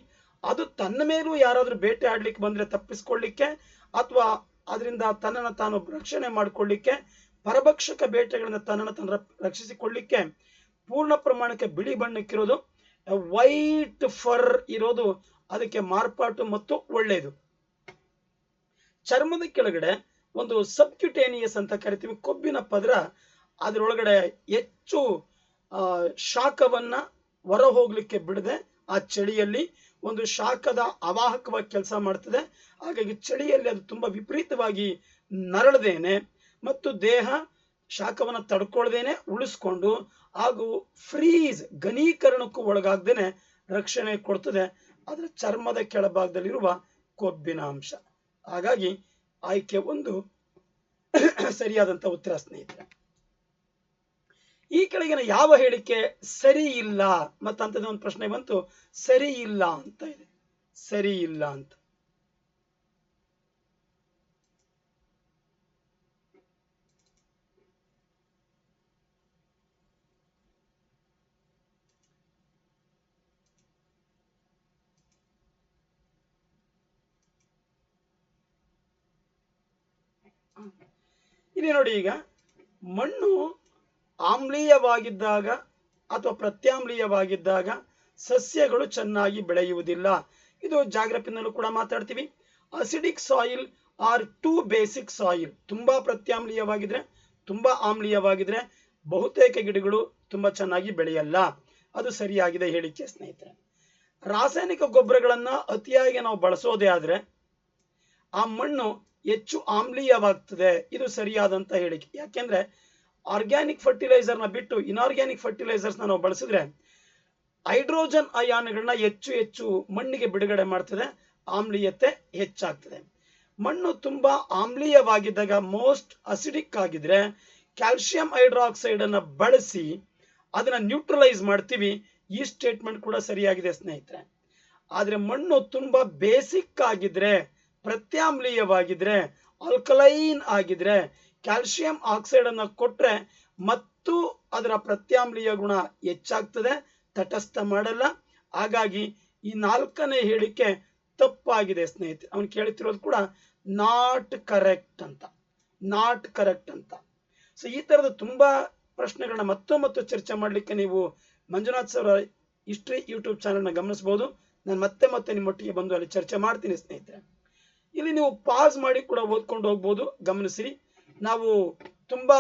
ಅದು ತನ್ನ ಮೇಲೂ ಯಾರಾದ್ರೂ ಬೇಟೆ ಆಡ್ಲಿಕ್ಕೆ ಬಂದ್ರೆ ತಪ್ಪಿಸ್ಕೊಳ್ಳಿಕ್ಕೆ ಅಥವಾ ಅದರಿಂದ ತನ್ನನ್ನು ತಾನು ರಕ್ಷಣೆ ಮಾಡಿಕೊಳ್ಳಿಕ್ಕೆ, ಪರಭಕ್ಷಕ ಬೇಟೆಗಳಿಂದ ತನ್ನನ್ನು ತಾನು ರಕ್ಷಿಸಿಕೊಳ್ಳಿಕ್ಕೆ ಪೂರ್ಣ ಪ್ರಮಾಣಕ್ಕೆ ಬಿಳಿ ಬಣ್ಣಕ್ಕಿರೋದು, ವೈಟ್ ಫರ್ ಇರೋದು ಅದಕ್ಕೆ ಮಾರ್ಪಾಟು ಮತ್ತು ಒಳ್ಳೆಯದು. ಚರ್ಮದ ಕೆಳಗಡೆ ಒಂದು ಸಬ್ಕ್ಯುಟೇನಿಯಸ್ ಅಂತ ಕರಿತೀವಿ, ಕೊಬ್ಬಿನ ಪದರ, ಅದರೊಳಗಡೆ ಹೆಚ್ಚು ಶಾಖವನ್ನ ಹೊರ ಹೋಗ್ಲಿಕ್ಕೆ ಬಿಡದೆ ಆ ಚಳಿಯಲ್ಲಿ ಒಂದು ಶಾಖದ ಅವಾಹಕವಾಗಿ ಕೆಲಸ ಮಾಡ್ತದೆ. ಹಾಗಾಗಿ ಚಳಿಯಲ್ಲಿ ಅದು ತುಂಬಾ ವಿಪರೀತವಾಗಿ ನರಳದೇನೆ ಮತ್ತು ದೇಹ ಶಾಖವನ್ನು ತಡ್ಕೊಳ್ದೇನೆ ಉಳಿಸ್ಕೊಂಡು ಹಾಗೂ ಫ್ರೀಸ್ ಘನೀಕರಣಕ್ಕೂ ಒಳಗಾಗ್ದೇನೆ ರಕ್ಷಣೆ ಕೊಡ್ತದೆ ಅದರ ಚರ್ಮದ ಕೆಳಭಾಗದಲ್ಲಿರುವ ಕೊಬ್ಬಿನ ಅಂಶ. ಹಾಗಾಗಿ ಆಯ್ಕೆ 1 ಸರಿಯಾದಂತ ಉತ್ತರ ಸ್ನೇಹಿತರೆ. ಈ ಕೆಳಗಿನ ಯಾವ ಹೇಳಿಕೆ ಸರಿ ಇಲ್ಲ ಮತ್ತಂತದ ಒಂದು ಪ್ರಶ್ನೆ ಬಂತು, ಸರಿ ಇಲ್ಲ ಅಂತ ಇದೆ, ಸರಿ ಇಲ್ಲ ಅಂತ. ಇಲ್ಲಿ ನೋಡಿ, ಈಗ ಮಣ್ಣು ಆಮ್ಲೀಯವಾಗಿದ್ದಾಗ ಅಥವಾ ಪ್ರತ್ಯಾಮ್ಲೀಯವಾಗಿದ್ದಾಗ ಸಸ್ಯಗಳು ಚೆನ್ನಾಗಿ ಬೆಳೆಯುವುದಿಲ್ಲ. ಇದು ಜಾಗ್ರಫಿನಲ್ಲೂ ಕೂಡ ಮಾತಾಡ್ತೀವಿ. Acidic soil or to basic soil. ತುಂಬಾ ಪ್ರತ್ಯಾಮ್ಲೀಯವಾಗಿದ್ರೆ, ತುಂಬಾ ಆಮ್ಲೀಯವಾಗಿದ್ರೆ ಬಹುತೇಕ ಗಿಡಗಳು ತುಂಬಾ ಚೆನ್ನಾಗಿ ಬೆಳೆಯಲ್ಲ. ಅದು ಸರಿಯಾಗಿದೆ ಹೇಳಿಕೆ ಸ್ನೇಹಿತರೆ. ರಾಸಾಯನಿಕ ಗೊಬ್ಬರಗಳನ್ನ ಅತಿಯಾಗಿ ನಾವು ಬಳಸೋದೇ ಆದ್ರೆ ಆ ಮಣ್ಣು ಹೆಚ್ಚು ಆಮ್ಲೀಯವಾಗ್ತದೆ. ಇದು ಸರಿಯಾದಂತ ಹೇಳಿಕೆ. ಯಾಕೆಂದ್ರೆ ಆರ್ಗ್ಯಾನಿಕ್ ಫರ್ಟಿಲೈಸರ್ನ ಬಿಟ್ಟು ಇನ್ಆರ್ಗ್ಯಾನಿಕ್ ಫರ್ಟಿಲೈಸರ್ಸ್ನ ನಾವು ಬಳಸಿದ್ರೆ ಹೈಡ್ರೋಜನ್ ಅಯಾನ್ಗಳನ್ನ ಹೆಚ್ಚು ಹೆಚ್ಚು ಮಣ್ಣಿಗೆ ಬಿಡುಗಡೆ ಮಾಡ್ತದೆ, ಆಮ್ಲೀಯತೆ ಹೆಚ್ಚಾಗ್ತದೆ. ಮಣ್ಣು ತುಂಬಾ ಆಮ್ಲೀಯವಾಗಿದ್ದಾಗ, ಮೋಸ್ಟ್ ಅಸಿಡಿಕ್ ಆಗಿದ್ರೆ ಕ್ಯಾಲ್ಸಿಯಂ ಹೈಡ್ರಾಕ್ಸೈಡ್ ಅನ್ನ ಬಳಸಿ ಅದನ್ನ ನ್ಯೂಟ್ರಲೈಸ್ ಮಾಡ್ತೀವಿ. ಈ ಸ್ಟೇಟ್ಮೆಂಟ್ ಕೂಡ ಸರಿಯಾಗಿದೆ ಸ್ನೇಹಿತರೆ. ಆದ್ರೆ ಮಣ್ಣು ತುಂಬಾ ಬೇಸಿಕ್ ಆಗಿದ್ರೆ, ಪ್ರತ್ಯಾಮ್ಲೀಯವಾಗಿದ್ರೆ, ಆಲ್ಕಲೈನ್ ಆಗಿದ್ರೆ ಕ್ಯಾಲ್ಸಿಯಂ ಆಕ್ಸೈಡ್ ಅನ್ನ ಕೊಟ್ರೆ ಮತ್ತು ಅದರ ಪ್ರತ್ಯಾಮ್ಲೀಯ ಗುಣ ಹೆಚ್ಚಾಗ್ತದೆ, ತಟಸ್ಥ ಮಾಡಲ್ಲ. ಹಾಗಾಗಿ ಈ 4ನೇ ಹೇಳಿಕೆ ತಪ್ಪಾಗಿದೆ ಸ್ನೇಹಿತರೆ. ಅವನು ಕೇಳುತ್ತಿರೋದು ಕೂಡ ನಾಟ್ ಕರೆಕ್ಟ್ ಅಂತ, ನಾಟ್ ಕರೆಕ್ಟ್ ಅಂತ. ಸೊ ಈ ತರದ ತುಂಬಾ ಪ್ರಶ್ನೆಗಳನ್ನ ಮತ್ತು ಚರ್ಚೆ ಮಾಡ್ಲಿಕ್ಕೆ ನೀವು ಮಂಜುನಾಥ್ ಸರ್ ಹಿಸ್ಟ್ರಿ ಯೂಟ್ಯೂಬ್ ಚಾನೆಲ್ನ ಗಮನಿಸಬಹುದು. ನಾನು ಮತ್ತೆ ನಿಮ್ಮೊಟ್ಟಿಗೆ ಬಂದು ಅಲ್ಲಿ ಚರ್ಚೆ ಮಾಡ್ತೀನಿ ಸ್ನೇಹಿತರೆ. ಇಲ್ಲಿ ನೀವು ಪಾಸ್ ಮಾಡಿ ಕೂಡ ಓದ್ಕೊಂಡು ಹೋಗ್ಬೋದು. ಗಮನಿಸಿ, ನಾವು ತುಂಬಾ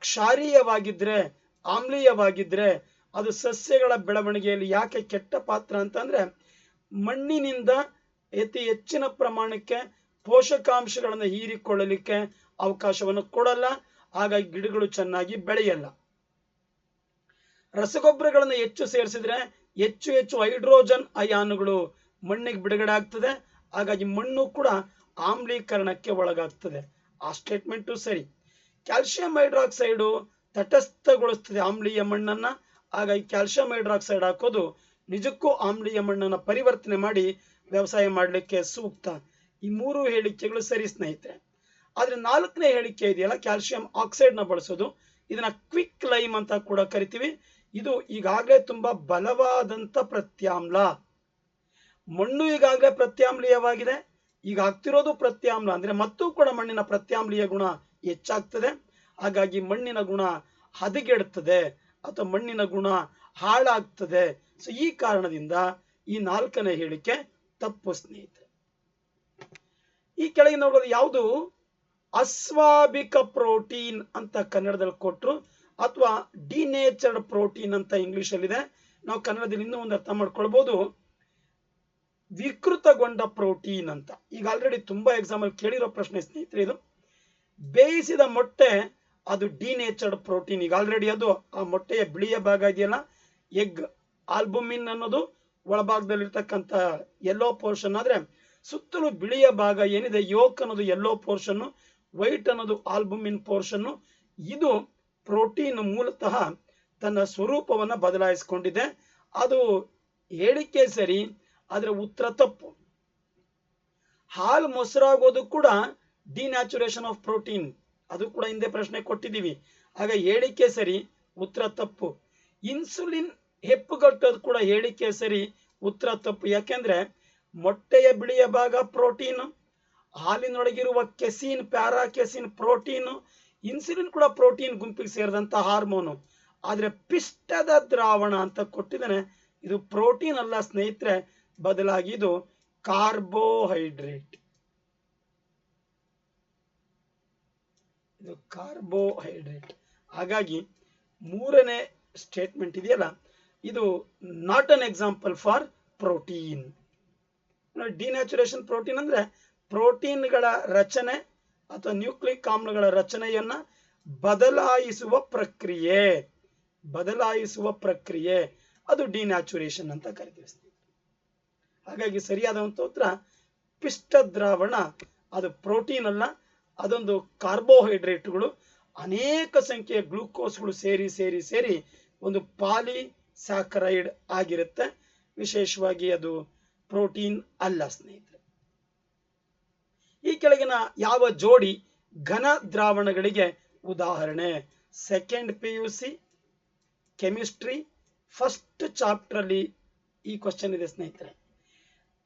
ಕ್ಷಾರೀಯವಾಗಿದ್ರೆ, ಆಮ್ಲೀಯವಾಗಿದ್ರೆ ಅದು ಸಸ್ಯಗಳ ಬೆಳವಣಿಗೆಯಲ್ಲಿ ಯಾಕೆ ಕೆಟ್ಟ ಪಾತ್ರ ಅಂತಂದ್ರೆ ಮಣ್ಣಿನಿಂದ ಹೆಚ್ಚಿನ ಪ್ರಮಾಣಕ್ಕೆ ಪೋಷಕಾಂಶಗಳನ್ನು ಹೀರಿಕೊಳ್ಳಲಿಕ್ಕೆ ಅವಕಾಶವನ್ನು ಕೊಡಲ್ಲ. ಹಾಗಾಗಿ ಗಿಡಗಳು ಚೆನ್ನಾಗಿ ಬೆಳೆಯಲ್ಲ. ರಸಗೊಬ್ಬರಗಳನ್ನು ಹೆಚ್ಚು ಸೇರಿಸಿದ್ರೆ ಹೆಚ್ಚು ಹೈಡ್ರೋಜನ್ ಅಯಾನುಗಳು ಮಣ್ಣಿಗೆ ಬಿಡುಗಡೆ ಆಗ್ತದೆ. ಹಾಗಾಗಿ ಮಣ್ಣು ಕೂಡ ಆಮ್ಲೀಕರಣಕ್ಕೆ ಒಳಗಾಗ್ತದೆ. ಆ ಸ್ಟೇಟ್ಮೆಂಟು ಸರಿ. ಕ್ಯಾಲ್ಸಿಯಂ ಹೈಡ್ರಾಕ್ಸೈಡು ತಟಸ್ಥಗೊಳಿಸ್ತದೆ ಆಮ್ಲೀಯ ಮಣ್ಣನ್ನ. ಹಾಗಾಗಿ ಕ್ಯಾಲ್ಸಿಯಂ ಹೈಡ್ರಾಕ್ಸೈಡ್ ಹಾಕೋದು ನಿಜಕ್ಕೂ ಆಮ್ಲೀಯ ಮಣ್ಣನ್ನು ಪರಿವರ್ತನೆ ಮಾಡಿ ವ್ಯವಸಾಯ ಮಾಡಲಿಕ್ಕೆ ಸೂಕ್ತ. ಈ 3 ಹೇಳಿಕೆಗಳು ಸರಿ ಸ್ನೇಹಿತರೆ. ಆದ್ರೆ 4ನೇ ಹೇಳಿಕೆ ಇದೆಯಲ್ಲ, ಕ್ಯಾಲ್ಸಿಯಂ ಆಕ್ಸೈಡ್ ನ ಬಳಸೋದು, ಇದನ್ನ ಕ್ವಿಕ್ ಲೈಮ್ ಅಂತ ಕೂಡ ಕರಿತೀವಿ. ಇದು ಈಗಾಗಲೇ ತುಂಬಾ ಬಲವಾದಂತ ಪ್ರತ್ಯಾಮ್ಲ. ಮಣ್ಣು ಈಗಾಗಲೇ ಪ್ರತ್ಯಾಮ್ಲೀಯವಾಗಿದೆ, ಈಗ ಆಗ್ತಿರೋದು ಪ್ರತ್ಯಾಮ್ಲ ಅಂದ್ರೆ ಮತ್ತೂ ಕೂಡ ಮಣ್ಣಿನ ಪ್ರತ್ಯಾಮ್ಲೀಯ ಗುಣ ಹೆಚ್ಚಾಗ್ತದೆ. ಹಾಗಾಗಿ ಮಣ್ಣಿನ ಗುಣ ಹದಗೆಡುತ್ತದೆ ಅಥವಾ ಮಣ್ಣಿನ ಗುಣ ಹಾಳಾಗ್ತದೆ. ಸೊ ಈ ಕಾರಣದಿಂದ ಈ 4ನೇ ಹೇಳಿಕೆ ತಪ್ಪು ಸ್ನೇಹಿತರೆ. ಈ ಕೆಳಗೆ ನೋಡೋದು ಯಾವುದು ಅಸ್ವಾಭಿಕ ಪ್ರೋಟೀನ್ ಅಂತ ಕನ್ನಡದಲ್ಲಿ ಕೊಟ್ಟರು, ಅಥವಾ ಡಿನೇಚರ್ಡ್ ಪ್ರೋಟೀನ್ ಅಂತ ಇಂಗ್ಲಿಷ್ ಅಲ್ಲಿ ಇದೆ. ನಾವು ಕನ್ನಡದಲ್ಲಿ ಇನ್ನೂ ಒಂದು ಅರ್ಥ ಮಾಡ್ಕೊಳ್ಬಹುದು, ವಿಕೃತಗೊಂಡ ಪ್ರೋಟೀನ್ ಅಂತ. ಈಗ ಆಲ್ರೆಡಿ ತುಂಬಾ ಎಕ್ಸಾಮ್ ಅಲ್ಲಿ ಕೇಳಿರೋ ಪ್ರಶ್ನೆ ಸ್ನೇಹಿತರೆ ಇದು. ಬೇಯಿಸಿದ ಮೊಟ್ಟೆ ಅದು ಡಿನೇಚರ್ಡ್ ಪ್ರೋಟೀನ್. ಈಗ ಆಲ್ರೆಡಿ ಅದು ಆ ಮೊಟ್ಟೆಯ ಬಿಳಿಯ ಭಾಗ ಇದೆಯಲ್ಲ, ಎಗ್ ಆಲ್ಬುಮಿನ್ ಅನ್ನೋದು ಒಳಭಾಗದಲ್ಲಿರ್ತಕ್ಕಂಥ ಯೆಲ್ಲೋ ಪೋರ್ಷನ್ ಆದ್ರೆ ಸುತ್ತಲೂ ಬಿಳಿಯ ಭಾಗ ಏನಿದೆ ಯೋಕ್ ಅನ್ನೋದು ಯೆಲ್ಲೋ ಪೋರ್ಷನ್, ವೈಟ್ ಅನ್ನೋದು ಆಲ್ಬುಮಿನ್ ಪೋರ್ಷನ್. ಇದು ಪ್ರೋಟೀನ್ ಮೂಲತಃ ತನ್ನ ಸ್ವರೂಪವನ್ನ ಬದಲಾಯಿಸಿಕೊಂಡಿದೆ. ಅದು ಹೇಳಿಕೆ ಸರಿ, ಆದ್ರೆ ಉತ್ತರ ತಪ್ಪು. ಹಾಲು ಮೊಸರಾಗೋದು ಕೂಡ ಡಿನ್ಯಾಚುರೇಷನ್ ಆಫ್ ಪ್ರೋಟೀನ್, ಅದು ಕೂಡ ಹಿಂದೆ ಪ್ರಶ್ನೆ ಕೊಟ್ಟಿದ್ದೀವಿ. ಆಗ ಹೇಳಿಕೆ ಸರಿ, ಉತ್ತರ ತಪ್ಪು. ಇನ್ಸುಲಿನ್ ಹೆಪ್ಪುಗಟ್ಟೋದು ಕೂಡ ಹೇಳಿಕೆ ಸರಿ, ಉತ್ತರ ತಪ್ಪು. ಯಾಕೆಂದ್ರೆ ಮೊಟ್ಟೆಯ ಬಿಳಿಯ ಭಾಗ ಪ್ರೋಟೀನ್, ಹಾಲಿನೊಳಗಿರುವ ಕೆಸಿನ್, ಪ್ಯಾರಾಕೆಸಿನ್ ಪ್ರೋಟೀನ್, ಇನ್ಸುಲಿನ್ ಕೂಡ ಪ್ರೋಟೀನ್ ಗುಂಪಿಗೆ ಸೇರಿದಂತ ಹಾರ್ಮೋನು. ಆದ್ರೆ ಪಿಷ್ಟದ ದ್ರಾವಣ ಅಂತ ಕೊಟ್ಟಿದ್ದಾನೆ, ಇದು ಪ್ರೋಟೀನ್ ಅಲ್ಲ ಸ್ನೇಹಿತರೆ, ಬದಲಾಗಿ ಇದು ಕಾರ್ಬೋಹೈಡ್ರೇಟ್. ಇದು ಕಾರ್ಬೋಹೈಡ್ರೇಟ್. ಹಾಗಾಗಿ 3ನೇ ಸ್ಟೇಟ್ಮೆಂಟ್ ಇದೆಯಲ್ಲ, ಇದು not an example for protein. Denaturation protein ಅಂದ್ರೆ ಪ್ರೋಟೀನ್ಗಳ ರಚನೆ ಅಥವಾ ನ್ಯೂಕ್ಲಿಕ್ ಆಮ್ಲಗಳ ರಚನೆಯನ್ನ ಬದಲಾಯಿಸುವ ಪ್ರಕ್ರಿಯೆ, ಅದು ಡಿನ್ಯಾಚುರೇಷನ್ ಅಂತ ಕರಿತೀವಿ. ಹಾಗಾಗಿ ಸರಿಯಾದಂತ ಉತ್ತರ ಪಿಷ್ಟ ದ್ರಾವಣ, ಅದು ಪ್ರೋಟೀನ್ ಅಲ್ಲ, ಅದೊಂದು ಕಾರ್ಬೋಹೈಡ್ರೇಟ್ಗಳು, ಅನೇಕ ಸಂಖ್ಯೆಯ ಗ್ಲೂಕೋಸ್ಗಳು ಸೇರಿ ಒಂದು ಪಾಲಿಸ್ಯಾಕರೈಡ್ ಆಗಿರುತ್ತೆ. ವಿಶೇಷವಾಗಿ ಅದು ಪ್ರೋಟೀನ್ ಅಲ್ಲ ಸ್ನೇಹಿತರೆ. ಈ ಕೆಳಗಿನ ಯಾವ ಜೋಡಿ ಘನ ದ್ರಾವಣಗಳಿಗೆ ಉದಾಹರಣೆ? Second PUC chemistry first chapter ಅಲ್ಲಿ ಈ ಕ್ವಶನ್ ಇದೆ ಸ್ನೇಹಿತರೆ.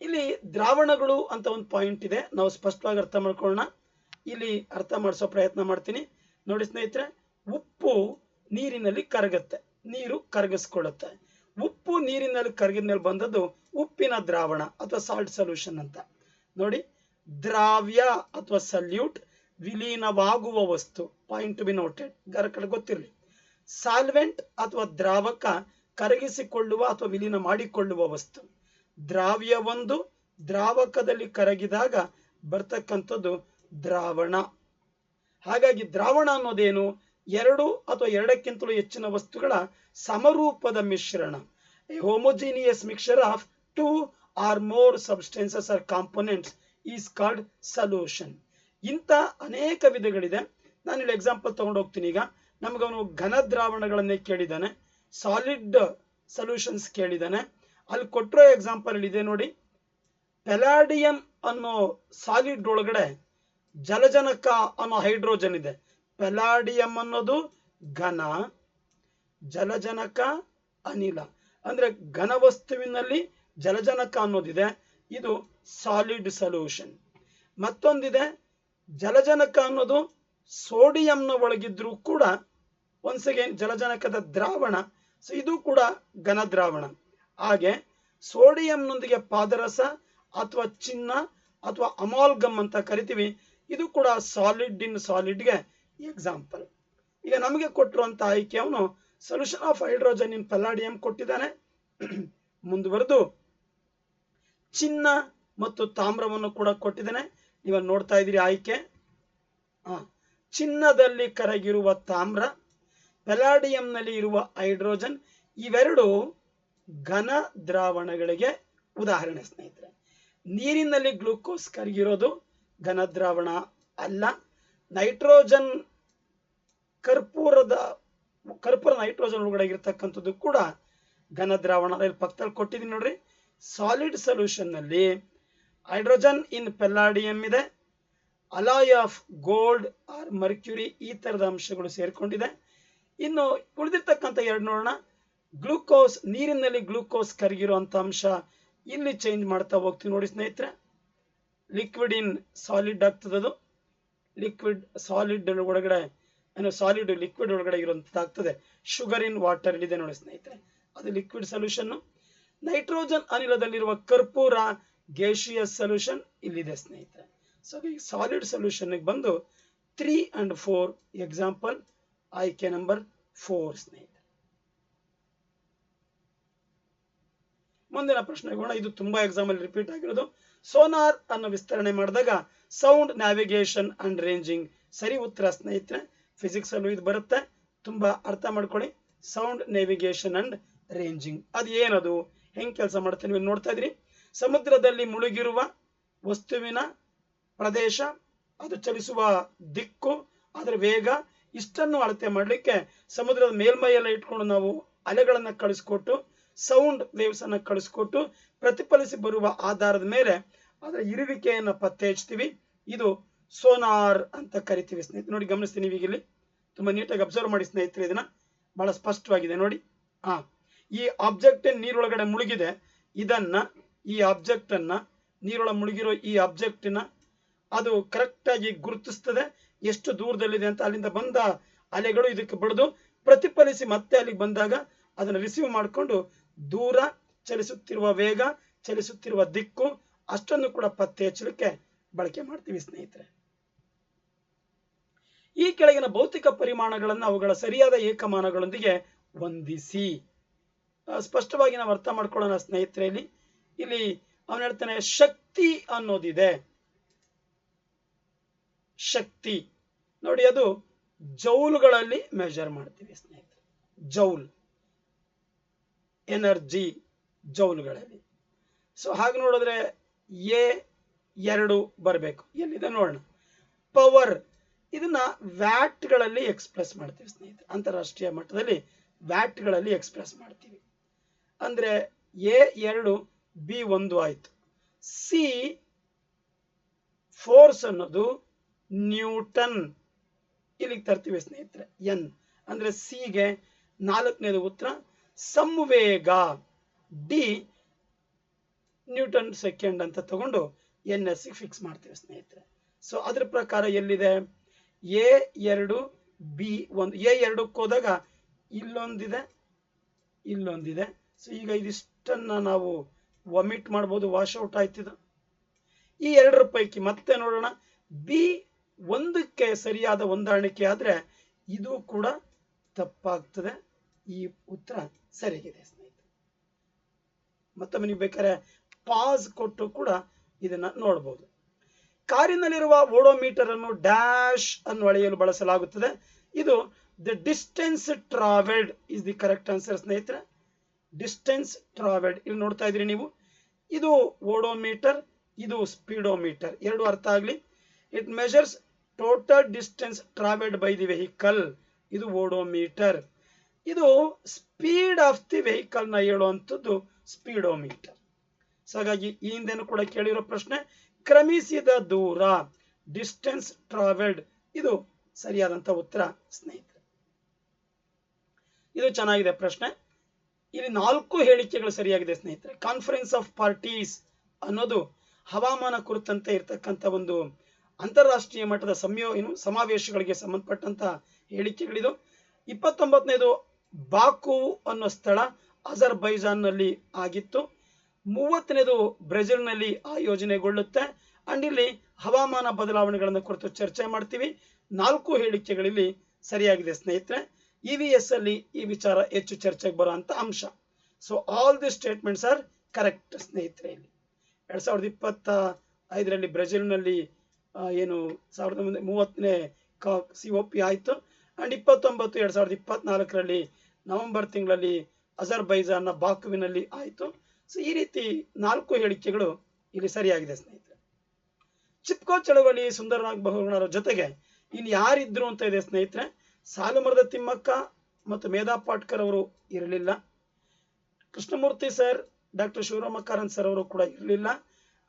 ಇಲ್ಲಿ ದ್ರಾವಣಗಳು ಅಂತ ಒಂದು ಪಾಯಿಂಟ್ ಇದೆ, ನಾವು ಸ್ಪಷ್ಟವಾಗಿ ಅರ್ಥ ಮಾಡ್ಕೊಳ್ಳೋಣ. ಇಲ್ಲಿ ಅರ್ಥ ಮಾಡಿಸೋ ಪ್ರಯತ್ನ ಮಾಡ್ತೀನಿ. ನೋಡಿ ಸ್ನೇಹಿತರೆ, ಉಪ್ಪು ನೀರಿನಲ್ಲಿ ಕರಗುತ್ತೆ, ನೀರು ಕರಗಿಸ್ಕೊಳ್ಳುತ್ತೆ. ಉಪ್ಪು ನೀರಿನಲ್ಲಿ ಕರಗಿದ ಮೇಲೆ ಬಂದದ್ದು ಉಪ್ಪಿನ ದ್ರಾವಣ ಅಥವಾ ಸಾಲ್ಟ್ ಸೊಲ್ಯೂಷನ್ ಅಂತ. ನೋಡಿ, ದ್ರಾವ್ಯ ಅಥವಾ ಸಲ್ಯೂಟ್ ವಿಲೀನವಾಗುವ ವಸ್ತು, ಪಾಯಿಂಟ್ ಟು ಬಿ ನೋಟೆಡ್, ಕಡೆ ಗೊತ್ತಿರಲಿ. ಸಾಲ್ವೆಂಟ್ ಅಥವಾ ದ್ರಾವಕ ಕರಗಿಸಿಕೊಳ್ಳುವ ಅಥವಾ ವಿಲೀನ ಮಾಡಿಕೊಳ್ಳುವ ವಸ್ತು. ದ್ರಾವ್ಯ ಒಂದು ದ್ರಾವಕದಲ್ಲಿ ಕರಗಿದಾಗ ಬರ್ತಕ್ಕಂಥದ್ದು ದ್ರಾವಣ. ಹಾಗಾಗಿ ದ್ರಾವಣ ಅನ್ನೋದೇನು? ಎರಡು ಅಥವಾ ಎರಡಕ್ಕಿಂತಲೂ ಹೆಚ್ಚಿನ ವಸ್ತುಗಳ ಸಮರೂಪದ ಮಿಶ್ರಣ. A homogeneous mixture of 2 or more substances or components is called solution. ಇಂಥ ಅನೇಕ ವಿಧಗಳಿದೆ. ನಾನು ಇಲ್ಲಿ ಎಕ್ಸಾಂಪಲ್ ತಗೊಂಡು ಹೋಗ್ತೀನಿ. ಈಗ ನಮಗವನು ಘನ ದ್ರಾವಣಗಳನ್ನೇ ಕೇಳಿದ್ದಾನೆ, ಸಾಲಿಡ್ ಸೊಲ್ಯೂಷನ್ಸ್ ಕೇಳಿದ್ದಾನೆ. ಅಲ್ಲಿ ಕೊಟ್ಟಿರೋ ಎಕ್ಸಾಂಪಲ್ ಇದೆ ನೋಡಿ, ಪೆಲಾಡಿಯಂ ಅನ್ನೋ ಸಾಲಿಡ್ ಒಳಗಡೆ ಜಲಜನಕ ಅನ್ನೋ ಹೈಡ್ರೋಜನ್ ಇದೆ. ಪೆಲಾಡಿಯಂ ಅನ್ನೋದು ಘನ, ಜಲಜನಕ ಅನಿಲ, ಅಂದ್ರೆ ಘನ ವಸ್ತುವಿನಲ್ಲಿ ಜಲಜನಕ ಅನ್ನೋದಿದೆ, ಇದು ಸಾಲಿಡ್ ಸೊಲ್ಯೂಷನ್. ಮತ್ತೊಂದಿದೆ ಜಲಜನಕ ಅನ್ನೋದು ಸೋಡಿಯಂನ ಒಳಗಿದ್ರೂ ಕೂಡ ಒನ್ಸ್ ಅಗೇನ್ ಜಲಜನಕದ ದ್ರಾವಣ, ಸೊ ಇದು ಕೂಡ ಘನ ದ್ರಾವಣ. ಹಾಗೆ ಸೋಡಿಯಂನೊಂದಿಗೆ ಪಾದರಸ ಅಥವಾ ಚಿನ್ನ ಅಥವಾ ಅಮಾಲ್ಗಮ್ ಅಂತ ಕರಿತೀವಿ, ಇದು ಕೂಡ ಸಾಲಿಡ್ ಇನ್ ಸಾಲಿಡ್ಗೆ ಎಕ್ಸಾಂಪಲ್. ಈಗ ನಮಗೆ ಕೊಟ್ಟಿರುವಂತ ಆಯ್ಕೆ ಅವನು ಸೊಲ್ಯೂಷನ್ ಆಫ್ ಹೈಡ್ರೋಜನ್ ಇನ್ ಪೆಲಾಡಿಯಂ ಕೊಟ್ಟಿದ್ದಾನೆ. ಮುಂದುವರೆದು ಚಿನ್ನ ಮತ್ತು ತಾಮ್ರವನ್ನು ಕೂಡ ಕೊಟ್ಟಿದ್ದಾನೆ. ನೀವು ನೋಡ್ತಾ ಇದ್ದೀರಿ ಆಯ್ಕೆ. ಚಿನ್ನದಲ್ಲಿ ಕರಗಿರುವ ತಾಮ್ರ, ಪೆಲಾಡಿಯಂನಲ್ಲಿ ಇರುವ ಹೈಡ್ರೋಜನ್, ಇವೆರಡು ಘನ ದ್ರಾವಣಗಳಿಗೆ ಉದಾಹರಣೆ ಸ್ನೇಹಿತರೆ. ನೀರಿನಲ್ಲಿ ಗ್ಲೂಕೋಸ್ ಕರಗಿರೋದು ಘನ ದ್ರಾವಣ ಅಲ್ಲ. ನೈಟ್ರೋಜನ್ ಕರ್ಪೂರ ನೈಟ್ರೋಜನ್ ಒಳಗಡೆ ಇರತಕ್ಕಂಥದ್ದು ಕೂಡ ಘನ ದ್ರಾವಣ. ಇಲ್ಲಿ ಪಕ್ಕದಲ್ಲಿ ಕೊಟ್ಟಿದ್ದೀನಿ ನೋಡ್ರಿ. ಸಾಲಿಡ್ ಸೊಲ್ಯೂಷನ್ ನಲ್ಲಿ ಹೈಡ್ರೋಜನ್ ಇನ್ ಪೆಲಾಡಿಯಂ ಇದೆ, alloy of gold or mercury, ಈ ತರದ ಅಂಶಗಳು ಸೇರ್ಕೊಂಡಿದೆ. ಇನ್ನು ಉಳಿದಿರ್ತಕ್ಕಂಥ ಎರಡು ನೋಡೋಣ. ಗ್ಲೂಕೋಸ್, ನೀರಿನಲ್ಲಿ ಗ್ಲೂಕೋಸ್ ಕರಗಿರುವಂತ ಅಂಶ ಇಲ್ಲಿ ಚೇಂಜ್ ಮಾಡ್ತಾ ಹೋಗ್ತೀವಿ ನೋಡಿ ಸ್ನೇಹಿತರೆ. ಲಿಕ್ವಿಡ್ ಇನ್ ಸಾಲಿಡ್ ಆಗ್ತದದು, ಲಿಕ್ವಿಡ್ ಸಾಲಿಡ್ ಒಳಗಡೆ ಸಾಲಿಡ್ ಲಿಕ್ವಿಡ್ ಒಳಗಡೆ ಇರುವಂತದ್ದಾಗ್ತದೆ. ಶುಗರ್ ಇನ್ ವಾಟರ್ ಇದೆ ನೋಡಿ ಸ್ನೇಹಿತರೆ, ಅದು ಲಿಕ್ವಿಡ್ ಸೊಲ್ಯೂಷನ್. ನೈಟ್ರೋಜನ್ ಅನಿಲದಲ್ಲಿರುವ ಕರ್ಪೂರ ಗ್ಯಾಸಿಯಸ್ ಸೊಲ್ಯೂಷನ್ ಇಲ್ಲಿದೆ ಸ್ನೇಹಿತರೆ. ಸೊ ಈ ಸಾಲಿಡ್ ಸೊಲ್ಯೂಷನ್ ಬಂದು 3 and 4 ಎಕ್ಸಾಂಪಲ್, ಆಯ್ಕೆ ನಂಬರ್ 4 ಸ್ನೇಹಿತರೆ. ಮುಂದಿನ ಪ್ರಶ್ನೆಗೋಣ. ಇದು ತುಂಬಾ ಎಕ್ಸಾಮ್ ಅಲ್ಲಿ ರಿಪೀಟ್ ಆಗಿರೋದು. ಸೋನಾರ್ ಅನ್ನು ವಿಸ್ತರಣೆ ಮಾಡಿದಾಗ ಸೌಂಡ್ ನ್ಯಾವಿಗೇಷನ್ ಅಂಡ್ ರೇಂಜಿಂಗ್ ಸರಿ ಉತ್ತರ ಸ್ನೇಹಿತರೆ. ಫಿಸಿಕ್ಸ್ ಅಲ್ಲೂ ಇದು ಬರುತ್ತೆ, ತುಂಬಾ ಅರ್ಥ ಮಾಡ್ಕೊಳ್ಳಿ. ಸೌಂಡ್ ನ್ಯಾವಿಗೇಷನ್ ಅಂಡ್ ರೇಂಜಿಂಗ್ ಅದು ಏನದು, ಹೆಂಗ್ ಕೆಲಸ ಮಾಡುತ್ತೆ ನೀವು ನೋಡ್ತಾ ಇದ್ರಿ. ಸಮುದ್ರದಲ್ಲಿ ಮುಳುಗಿರುವ ವಸ್ತುವಿನ ಪ್ರದೇಶ, ಅದು ಚಲಿಸುವ ದಿಕ್ಕು, ಅದರ ವೇಗ, ಇಷ್ಟನ್ನು ಅಳತೆ ಮಾಡಲಿಕ್ಕೆ ಸಮುದ್ರದ ಮೇಲ್ಮೈಯೆಲ್ಲ ಇಟ್ಕೊಂಡು ನಾವು ಅಲೆಗಳನ್ನ ಕಳಿಸ್ಕೊಟ್ಟು ಸೌಂಡ್ ವೇವ್ಸ್ ಅನ್ನ ಕಳಿಸ್ಕೊಟ್ಟು ಪ್ರತಿಫಲಿಸಿ ಬರುವ ಆಧಾರದ ಮೇಲೆ ಅದರ ಇರುವಿಕೆಯನ್ನು ಪತ್ತೆ ಹಚ್ತೀವಿ. ಇದು ಸೋನಾರ್ ಅಂತ ಕರಿತೀವಿ ಸ್ನೇಹಿತರೆ. ನೋಡಿ ಗಮನಿಸ್ತೀನಿ, ಈಗ ಇಲ್ಲಿ ತುಂಬಾ ನೀಟಾಗಿ ಅಬ್ಸರ್ವ್ ಮಾಡಿ ಸ್ನೇಹಿತರೆ, ಇದನ್ನ ಬಹಳ ಸ್ಪಷ್ಟವಾಗಿದೆ ನೋಡಿ. ಈ ಆಬ್ಜೆಕ್ಟ್ ನೀರೊಳಗಡೆ ಮುಳುಗಿದೆ, ಇದನ್ನ ಈ ಆಬ್ಜೆಕ್ಟ್ ಅನ್ನ ನೀರೊಳಗೆ ಮುಳುಗಿರೋ ಈ ಆಬ್ಜೆಕ್ಟಿನ ಅದು ಕರೆಕ್ಟ್ ಆಗಿ ಗುರುತಿಸ್ತದೆ ಎಷ್ಟು ದೂರದಲ್ಲಿದೆ ಅಂತ. ಅಲ್ಲಿಂದ ಬಂದ ಅಲೆಗಳು ಇದಕ್ಕೆ ಬಡಿದು ಪ್ರತಿಫಲಿಸಿ ಮತ್ತೆ ಅಲ್ಲಿಗೆ ಬಂದಾಗ ಅದನ್ನು ರಿಸೀವ್ ಮಾಡಿಕೊಂಡು ದೂರ, ಚಲಿಸುತ್ತಿರುವ ವೇಗ, ಚಲಿಸುತ್ತಿರುವ ದಿಕ್ಕು ಅಷ್ಟನ್ನು ಕೂಡ ಪತ್ತೆ ಹಚ್ಚಲಿಕ್ಕೆ ಬಳಕೆ ಮಾಡ್ತೀವಿ ಸ್ನೇಹಿತರೆ. ಈ ಕೆಳಗಿನ ಭೌತಿಕ ಪರಿಮಾಣಗಳನ್ನು ಅವುಗಳ ಸರಿಯಾದ ಏಕಮಾನಗಳೊಂದಿಗೆ ಹೊಂದಿಸಿ. ಸ್ಪಷ್ಟವಾಗಿ ನಾವು ಅರ್ಥ ಮಾಡ್ಕೊಳ್ಳೋಣ ಸ್ನೇಹಿತರೆ. ಇಲ್ಲಿ ಅವನು ಹೇಳ್ತಾನೆ ಶಕ್ತಿ ಅನ್ನೋದಿದೆ. ಶಕ್ತಿ ನೋಡಿ, ಅದು ಜೌಲ್ಗಳಲ್ಲಿ ಮೆಜರ್ ಮಾಡ್ತೀವಿ ಸ್ನೇಹಿತರೆ. Joule energy ಜೌಲ್ಗಳಲ್ಲಿ. ಸೊ ಹಾಗೆ ನೋಡಿದ್ರೆ A2 ಬರಬೇಕು. ಎಲ್ಲಿದೆ ನೋಡೋಣ. ಪವರ್, ಇದನ್ನ ವ್ಯಾಟ್ಗಳಲ್ಲಿ ಎಕ್ಸ್ಪ್ರೆಸ್ ಮಾಡ್ತೀವಿ ಸ್ನೇಹಿತರೆ. ಅಂತಾರಾಷ್ಟ್ರೀಯ ಮಟ್ಟದಲ್ಲಿ ವ್ಯಾಟ್ಗಳಲ್ಲಿ ಎಕ್ಸ್ಪ್ರೆಸ್ ಮಾಡ್ತೀವಿ. ಅಂದ್ರೆ A2 B1 ಆಯ್ತು. ಸಿ ಫೋರ್ಸ್ ಅನ್ನೋದು ನ್ಯೂಟನ್, ಇಲ್ಲಿಗೆ ತರ್ತೀವಿ ಸ್ನೇಹಿತರೆ. ಎನ್ ಅಂದ್ರೆ ಸಿಗೆ 4ನೇದು ಉತ್ತರ. ಸಂವೇಗ ಡಿ ನ್ಯೂಟನ್ ಸೆಕೆಂಡ್ ಅಂತ ತಗೊಂಡು NS ಫಿಕ್ಸ್ ಮಾಡ್ತೀವಿ ಸ್ನೇಹಿತರೆ. ಸೊ ಅದ್ರ ಪ್ರಕಾರ ಎಲ್ಲಿದೆ A2 B1 A2ಕ್ಕೆ ಹೋದಾಗ ಇಲ್ಲೊಂದಿದೆ ಇಲ್ಲೊಂದಿದೆ. ಸೊ ಈಗ ಇದಿಷ್ಟನ್ನ ನಾವು ಒಮಿಟ್ ಮಾಡ್ಬೋದು, ವಾಶ್ ಔಟ್ ಆಯ್ತಿದ್ದು. ಈ ಎರಡರ ಪೈಕಿ ಮತ್ತೆ ನೋಡೋಣ, B1ಕ್ಕೆ ಸರಿಯಾದ ಹೊಂದಾಣಿಕೆ ಆದ್ರೆ ಇದು ಕೂಡ ತಪ್ಪಾಗ್ತದೆ. ಈ ಉತ್ತರ ಸರಿಯಾಗಿದೆ ಸ್ನೇಹಿತರೆ. ಮತ್ತೊಮ್ಮೆ ನೀವು ಬೇಕಾದ್ರೆ ಪಾಸ್ ಕೊಟ್ಟು ಕೂಡ ಇದನ್ನ ನೋಡಬಹುದು. ಕಾರಿನಲ್ಲಿರುವ ಓಡೋಮೀಟರ್ ಅನ್ನು ಡ್ಯಾಶ್ ಅನ್ನು ಅಳೆಯಲು ಬಳಸಲಾಗುತ್ತದೆ. ಇದು the distance travelled is the correct answer ಸ್ನೇಹಿತರೆ. ಡಿಸ್ಟೆನ್ಸ್ ಟ್ರಾವೆಲ್ಡ್ ಇಲ್ಲಿ ನೋಡ್ತಾ ಇದ್ರಿ ನೀವು. ಇದು ಓಡೋಮೀಟರ್, ಇದು ಸ್ಪೀಡೋಮೀಟರ್. ಎರಡು ಅರ್ಥ ಆಗ್ಲಿ. It measures total distance travelled by the vehicle. ಇದು ಓಡೋಮೀಟರ್. ಇದು ಸ್ಪೀಡ್ ಆಫ್ ದಿ ವೆಹಿಕಲ್ ನ ಹೇಳುವಂಥದ್ದು ಸ್ಪೀಡೋಮೀಟರ್. ಸೊ ಹಾಗಾಗಿ ಈ ಹಿಂದೆನೂ ಕೂಡ ಕೇಳಿರೋ ಪ್ರಶ್ನೆ, ಕ್ರಮಿಸಿದ ದೂರ ಡಿಸ್ಟೆನ್ಸ್ ಟ್ರಾವೆಲ್ಡ್, ಇದು ಸರಿಯಾದಂತ ಉತ್ತರ ಸ್ನೇಹಿತರೆ. ಇದು ಚೆನ್ನಾಗಿದೆ ಪ್ರಶ್ನೆ. ಇಲ್ಲಿ 4 ಹೇಳಿಕೆಗಳು ಸರಿಯಾಗಿದೆ ಸ್ನೇಹಿತರೆ. ಕಾನ್ಫರೆನ್ಸ್ ಆಫ್ ಪಾರ್ಟೀಸ್ ಅನ್ನೋದು ಹವಾಮಾನ ಕುರಿತಂತೆ ಇರತಕ್ಕಂಥ ಒಂದು ಅಂತಾರಾಷ್ಟ್ರೀಯ ಮಟ್ಟದ ಸಮಾವೇಶಗಳಿಗೆ ಸಂಬಂಧಪಟ್ಟಂತ ಹೇಳಿಕೆಗಳಿದು. 29ನೇದು ಬಾಕು ಅನ್ನೋ ಸ್ಥಳ ಅಜರ್ಬೈಜಾನ್ ನಲ್ಲಿ ಆಗಿತ್ತು. 30ನೇದು ಬ್ರೆಜಿಲ್ ನಲ್ಲಿ ಆಯೋಜನೆಗೊಳ್ಳುತ್ತೆ. ಅಂಡ್ ಇಲ್ಲಿ ಹವಾಮಾನ ಬದಲಾವಣೆಗಳನ್ನು ಕುರಿತು ಚರ್ಚೆ ಮಾಡ್ತೀವಿ. 4 ಹೇಳಿಕೆಗಳಲ್ಲಿ ಸರಿಯಾಗಿದೆ ಸ್ನೇಹಿತರೆ. EVS ಅಲ್ಲಿ ಈ ವಿಚಾರ ಹೆಚ್ಚು ಚರ್ಚೆಗೆ ಬರುವಂತ ಅಂಶ. So all the statements are correct ಸ್ನೇಹಿತರೆ. ಇಲ್ಲಿ 2025ರಲ್ಲಿ ಬ್ರೆಜಿಲ್ ನಲ್ಲಿ ಏನು 30ನೇ COP ಆಯ್ತು. ಅಂಡ್ 29 2024ರಲ್ಲಿ ನವೆಂಬರ್ ತಿಂಗಳಲ್ಲಿ ಅಜರ್ಬೈಜಾನ್ ನ ಬಾಕುವಿನಲ್ಲಿ ಆಯ್ತು. ಸೊ ಈ ರೀತಿ 4 ಹೇಳಿಕೆಗಳು ಇಲ್ಲಿ ಸರಿಯಾಗಿದೆ ಸ್ನೇಹಿತರೆ. ಚಿಪ್ಕೋ ಚಳವಳಿ ಸುಂದರನಾಗ್ ಬಹುಗುಣರ ಜೊತೆಗೆ ಇಲ್ಲಿ ಯಾರಿದ್ರು ಅಂತ ಇದೆ ಸ್ನೇಹಿತರೆ. ಸಾಲುಮರದ ತಿಮ್ಮಕ್ಕ ಮತ್ತು ಮೇಧಾ ಪಾಟ್ಕರ್ ಅವರು ಇರಲಿಲ್ಲ. Krishnamurthy sir, doctor Shivarama Karanth sir ಅವರು ಕೂಡ ಇರಲಿಲ್ಲ.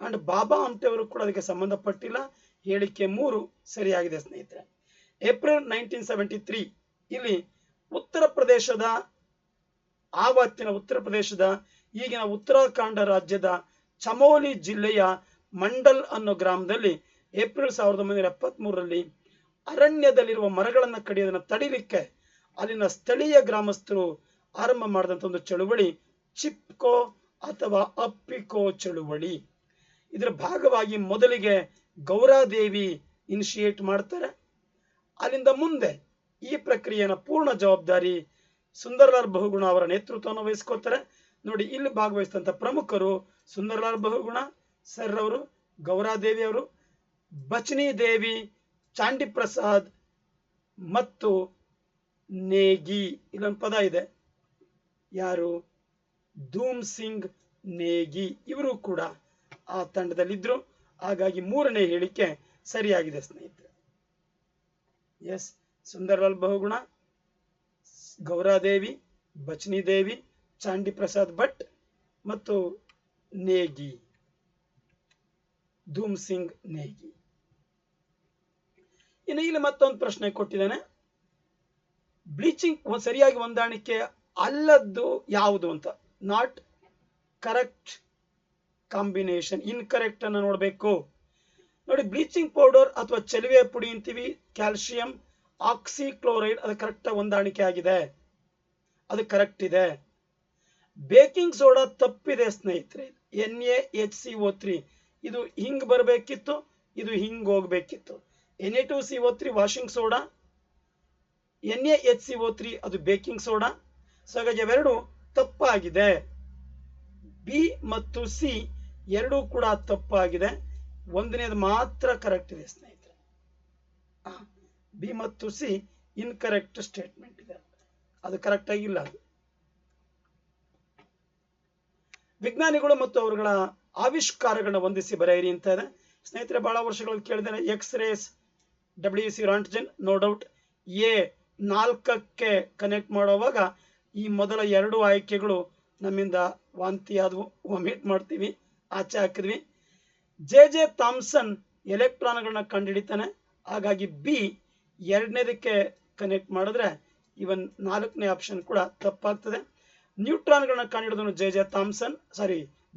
ಅಂಡ್ ಬಾಬಾ ಆಮ್ಟೆ ಅವರು ಕೂಡ ಅದಕ್ಕೆ ಸಂಬಂಧಪಟ್ಟಿಲ್ಲ. ಹೇಳಿಕೆ 3 ಸರಿಯಾಗಿದೆ ಸ್ನೇಹಿತರೆ. ಏಪ್ರಿಲ್ 1973 ಇಲ್ಲಿ ಉತ್ತರ ಪ್ರದೇಶದ ಈಗಿನ ಉತ್ತರಾಖಂಡ ರಾಜ್ಯದ ಚಮೋಲಿ ಜಿಲ್ಲೆಯ ಮಂಡಲ್ ಅನ್ನೋ ಗ್ರಾಮದಲ್ಲಿ ಏಪ್ರಿಲ್ 1973ರಲ್ಲಿ ಅರಣ್ಯದಲ್ಲಿರುವ ಮರಗಳನ್ನು ಕಡಿಯೋದನ್ನು ತಡಿಲಿಕ್ಕೆ ಅಲ್ಲಿನ ಸ್ಥಳೀಯ ಗ್ರಾಮಸ್ಥರು ಆರಂಭ ಮಾಡಿದಂತ ಒಂದು ಚಳುವಳಿ ಚಿಪ್ಕೋ ಅಥವಾ ಅಪ್ಪಿಕೋ ಚಳುವಳಿ. ಇದರ ಭಾಗವಾಗಿ ಮೊದಲಿಗೆ ಗೌರಾದೇವಿ ಇನಿಶಿಯೇಟ್ ಮಾಡ್ತಾರೆ. ಅಲ್ಲಿಂದ ಮುಂದೆ ಈ ಪ್ರಕ್ರಿಯೆಯ ಪೂರ್ಣ ಜವಾಬ್ದಾರಿ ಸುಂದರಲಾಲ್ ಬಹುಗುಣ ಅವರ ನೇತೃತ್ವವನ್ನು ವಹಿಸ್ಕೊತಾರೆ. ನೋಡಿ, ಇಲ್ಲಿ ಭಾಗವಹಿಸಿದಂತ ಪ್ರಮುಖರು ಸುಂದರಲಾಲ್ ಬಹುಗುಣ ಸರ್ ಅವರು, ಗೌರಾದೇವಿ ಅವರು, ಬಚನಿ ದೇವಿ, ಚಾಂಡಿ ಪ್ರಸಾದ್ ಮತ್ತು ನೇಗಿ. ಇಲ್ಲೊಂದು ಪದ ಇದೆ, ಯಾರು, ಧೂಮ್ ಸಿಂಗ್ ನೇಗಿ. ಇವರು ಕೂಡ ಆ ತಂಡದಲ್ಲಿದ್ರು. ಹಾಗಾಗಿ 3ನೇ ಹೇಳಿಕೆ ಸರಿಯಾಗಿದೆ ಸ್ನೇಹಿತರೆ. ಎಸ್, ಸುಂದರಲಾಲ್ ಬಹುಗುಣ, ಗೌರಾದೇವಿ, ಬಚನಿ ದೇವಿ, ಚಾಂಡಿ ಪ್ರಸಾದ್ ಭಟ್ ಮತ್ತು ನೇಗಿ, ಧೂಮ್ ಸಿಂಗ್ ನೇಗಿ. ಇನ್ನು ಇಲ್ಲಿ ಮತ್ತೊಂದು ಪ್ರಶ್ನೆ ಕೊಟ್ಟಿದ್ದಾನೆ. ಬ್ಲೀಚಿಂಗ್ ಸರಿಯಾಗಿ ಹೊಂದಾಣಿಕೆ ಅಲ್ಲದ್ದು ಯಾವುದು ಅಂತ. ನಾಟ್ ಕರೆಕ್ಟ್ ಕಾಂಬಿನೇಷನ್, ಇನ್ಕರೆಕ್ಟ್ ಅನ್ನ ನೋಡಬೇಕು. ನೋಡಿ, ಬ್ಲೀಚಿಂಗ್ ಪೌಡರ್ ಅಥವಾ ಚೆಲುವೆ ಪುಡಿ ಅಂತೀವಿ, ಕ್ಯಾಲ್ಸಿಯಂ ಆಕ್ಸಿಕ್ಲೋರೈಡ್, ಅದು ಕರೆಕ್ಟ್ ಹೊಂದಾಣಿಕೆ ಆಗಿದೆ, ಅದು ಕರೆಕ್ಟ್ ಇದೆ. ಬೇಕಿಂಗ್ ಸೋಡಾ ತಪ್ಪಿದೆ ಸ್ನೇಹಿತರೆ. NaHCO3 ಇದು ಹಿಂಗ್ ಬರಬೇಕಿತ್ತು, ಇದು ಹಿಂಗ್ ಹೋಗ್ಬೇಕಿತ್ತು. Na2CO3 ವಾಷಿಂಗ್ ಸೋಡಾ, NaHCO3 ಅದು ಬೇಕಿಂಗ್ ಸೋಡಾ. ಸೊ ಹಾಗಾಗಿ ಅವೆರಡು ತಪ್ಪಾಗಿದೆ. ಬಿ ಮತ್ತು ಸಿ ಎರಡೂ ಕೂಡ ತಪ್ಪಾಗಿದೆ. ಒಂದನೇದು ಮಾತ್ರ ಕರೆಕ್ಟ್ ಇದೆ ಸ್ನೇಹಿತರೆ. ಬಿ ಮತ್ತು ಸಿ ಇನ್ಕರೆಕ್ಟ್ ಸ್ಟೇಟ್ಮೆಂಟ್ ಇದೆ, ಅದು ಕರೆಕ್ಟ್ ಆಗಿಲ್ಲ. ಅದು ವಿಜ್ಞಾನಿಗಳು ಮತ್ತು ಅವರುಗಳ ಆವಿಷ್ಕಾರಗಳನ್ನ ಹೊಂದಿಸಿ ಬರೆಯಿರಿ ಅಂತ ಇದೆ ಸ್ನೇಹಿತರೆ. ಬಹಳ ವರ್ಷಗಳಲ್ಲಿ ಕೇಳಿದರೆ X rays, WC Roentgen, no doubt. A4ಕ್ಕೆ ಕನೆಕ್ಟ್ ಮಾಡುವಾಗ ಈ ಮೊದಲ 2 ಆಯ್ಕೆಗಳು ನಮ್ಮಿಂದ ವಾಂತಿ ಆದವು, ವಾಮಿಟ್ ಮಾಡ್ತೀವಿ, ಆಚೆ ಹಾಕಿದ್ವಿ. JJ ಥಾಮ್ಸನ್ ಎಲೆಕ್ಟ್ರಾನ್ಗಳನ್ನ ಕಂಡುಹಿಡಿತಾನೆ. ಹಾಗಾಗಿ ಬಿ 2ನೇದಕ್ಕೆ ಕನೆಕ್ಟ್ ಮಾಡಿದ್ರೆ ಇವನ್ 4ನೇ ಆಪ್ಷನ್ ಕೂಡ ತಪ್ಪಾಗ್ತದೆ. ನ್ಯೂಟ್ರಾನ್ಗಳನ್ನ ಕಂಡುಹಿಡಿದನು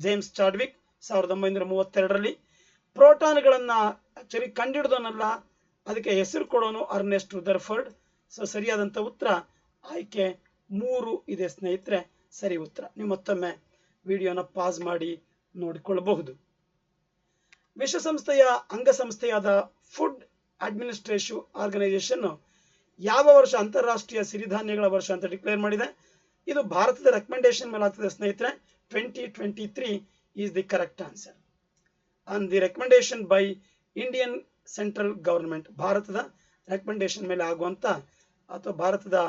ಜೇಮ್ಸ್ ಚಾಡ್ವಿಕ್ 1932ರಲ್ಲಿ. ಪ್ರೋಟಾನ್ಗಳನ್ನ ಆಕ್ಚುಲಿ ಕಂಡಿಡ್ದೋನಲ್ಲ, ಅದಕ್ಕೆ ಹೆಸರು ಕೊಡೋನು ಅರ್ನೆಸ್ಟ್ ರುದರ್ಫರ್ಡ್. ಸೊ ಸರಿಯಾದಂಥ ಉತ್ತರ ಆಯ್ಕೆ 3 ಇದೆ ಸ್ನೇಹಿತರೆ, ಸರಿ ಉತ್ತರ. ನೀವು ಮತ್ತೊಮ್ಮೆ ವಿಡಿಯೋನ ಪಾಸ್ ಮಾಡಿ ನೋಡಿಕೊಳ್ಳಬಹುದು. ವಿಶ್ವಸಂಸ್ಥೆಯ ಅಂಗಸಂಸ್ಥೆಯಾದ ಫುಡ್ ಅಡ್ಮಿನಿಸ್ಟ್ರೇಟಿವ್ ಆರ್ಗನೈಸೇಷನ್ ಯಾವ ವರ್ಷ ಅಂತಾರಾಷ್ಟ್ರೀಯ ಸಿರಿಧಾನ್ಯಗಳ ವರ್ಷ ಅಂತ ಡಿಕ್ಲೇರ್ ಮಾಡಿದೆ? ಇದು ಭಾರತದ ರೆಕಮೆಂಡೇಶನ್ ಮೇಲೆ ಆಗ್ತದೆ ಸ್ನೇಹಿತರೆ. 2023 is the correct answer. And the recommendation by Indian central government, ಭಾರತದ ರೆಕಮೆಂಡೇಶನ್ ಮೇಲೆ ಆಗುವಂತ ಅಥವಾ ಭಾರತದ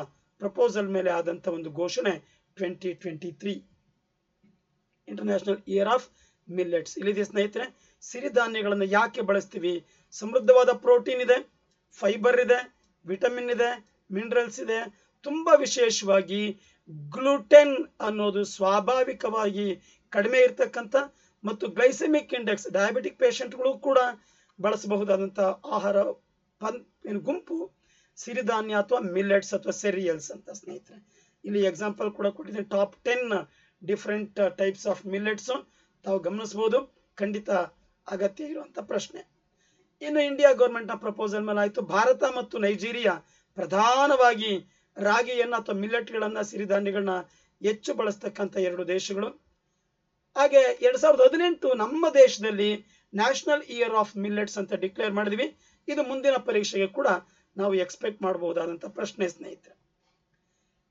ಪ್ರಪೋಸಲ್ ಮೇಲೆ ಆದಂತ ಒಂದು ಘೋಷಣೆ 2023 ಇಂಟರ್ನ್ಯಾಷನಲ್ ಇಯರ್ ಆಫ್ ಮಿಲ್ಲೆಟ್ಸ್. ಇಲ್ಲಿದೆ ಸ್ನೇಹಿತರೆ, ಸಿರಿಧಾನ್ಯಗಳನ್ನು ಯಾಕೆ ಬಳಸ್ತೀವಿ? ಸಮೃದ್ಧವಾದ ಪ್ರೋಟೀನ್ ಇದೆ, ಫೈಬರ್ ಇದೆ, ವಿಟಮಿನ್ ಇದೆ, ಮಿನರಲ್ಸ್ ಇದೆ. ತುಂಬಾ ವಿಶೇಷವಾಗಿ ಗ್ಲೂಟೆನ್ ಅನ್ನೋದು ಸ್ವಾಭಾವಿಕವಾಗಿ ಕಡಿಮೆ ಇರತಕ್ಕಂಥ ಮತ್ತು ಗ್ಲೈಸೆಮಿಕ್ ಇಂಡೆಕ್ಸ್ ಡಯಾಬಿಟಿಕ್ ಪೇಷಂಟ್ಗಳು ಕೂಡ ಬಳಸಬಹುದಾದಂಥ ಆಹಾರ ಗುಂಪು ಸಿರಿಧಾನ್ಯ ಅಥವಾ ಮಿಲ್ಲೆಟ್ಸ್ ಅಥವಾ ಸೆರಿಯಲ್ಸ್ ಅಂತ ಸ್ನೇಹಿತರೆ. ಇಲ್ಲಿ ಎಕ್ಸಾಂಪಲ್ ಕೂಡ ಕೊಟ್ಟಿದ್ದೀನಿ, top 10 different types of millets ತಾವು ಗಮನಿಸಬಹುದು. ಖಂಡಿತ ಅಗತ್ಯ ಇರುವಂತ ಪ್ರಶ್ನೆ. ಇನ್ನು ಇಂಡಿಯಾ ಗವರ್ಮೆಂಟ್ ನ ಪ್ರಪೋಸಲ್ ಮೇಲೆ ಆಯ್ತು. ಭಾರತ ಮತ್ತು ನೈಜೀರಿಯಾ ಪ್ರಧಾನವಾಗಿ ರಾಗಿಯನ್ನ ಅಥವಾ ಮಿಲ್ಲೆಟ್ಗಳನ್ನ ಸಿರಿಧಾನ್ಯಗಳನ್ನ ಹೆಚ್ಚು ಬಳಸ್ತಕ್ಕಂಥ 2 ದೇಶಗಳು. ಹಾಗೆ 2018 ನಮ್ಮ ದೇಶದಲ್ಲಿ ನ್ಯಾಷನಲ್ ಇಯರ್ ಆಫ್ ಮಿಲ್ಲೆಟ್ಸ್ ಅಂತ ಡಿಕ್ಲೇರ್ ಮಾಡಿದ್ವಿ. ಇದು ಮುಂದಿನ ಪರೀಕ್ಷೆಗೆ ಕೂಡ ನಾವು ಎಕ್ಸ್ಪೆಕ್ಟ್ ಮಾಡಬಹುದಾದಂತ ಪ್ರಶ್ನೆ ಸ್ನೇಹಿತರೆ.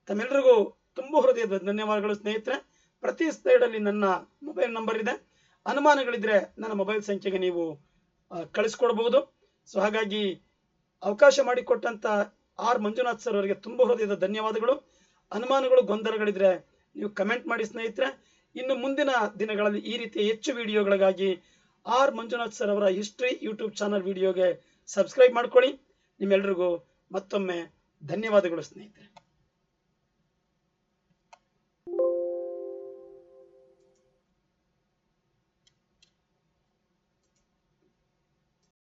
ತಮ್ಮೆಲ್ಲರಿಗೂ ತುಂಬ ಹೃದಯದ ಧನ್ಯವಾದಗಳು ಸ್ನೇಹಿತರೆ. ಪ್ರತಿ ಸ್ಲೈಡ್ ಅಲ್ಲಿ ನನ್ನ ಮೊಬೈಲ್ ನಂಬರ್ ಇದೆ. ಅನುಮಾನಗಳಿದ್ರೆ ನನ್ನ ಮೊಬೈಲ್ ಸಂಖ್ಯೆಗೆ ನೀವು ಕಳಿಸ್ಕೊಡ್ಬಹುದು. ಸೊ ಹಾಗಾಗಿ ಅವಕಾಶ ಮಾಡಿಕೊಟ್ಟಂತ ಆರ್ ಮಂಜುನಾಥ್ ಸರ್ ಅವರಿಗೆ ತುಂಬ ಹೃದಯದ ಧನ್ಯವಾದಗಳು. ಅನುಮಾನಗಳು ಗೊಂದಲಗಳಿದ್ರೆ ನೀವು ಕಮೆಂಟ್ ಮಾಡಿ ಸ್ನೇಹಿತರೆ. ಇನ್ನು ಮುಂದಿನ ದಿನಗಳಲ್ಲಿ ಈ ರೀತಿಯ ಹೆಚ್ಚು ವಿಡಿಯೋಗಳಿಗಾಗಿ ಆರ್ ಮಂಜುನಾಥ್ ಸರ್ ಅವರ ಹಿಸ್ಟ್ರಿ ಯೂಟ್ಯೂಬ್ ಚಾನಲ್ ವಿಡಿಯೋಗೆ ಸಬ್ಸ್ಕ್ರೈಬ್ ಮಾಡ್ಕೊಳ್ಳಿ. ನಿಮ್ಮೆಲ್ಲರಿಗೂ ಮತ್ತೊಮ್ಮೆ ಧನ್ಯವಾದಗಳು ಸ್ನೇಹಿತರೆ.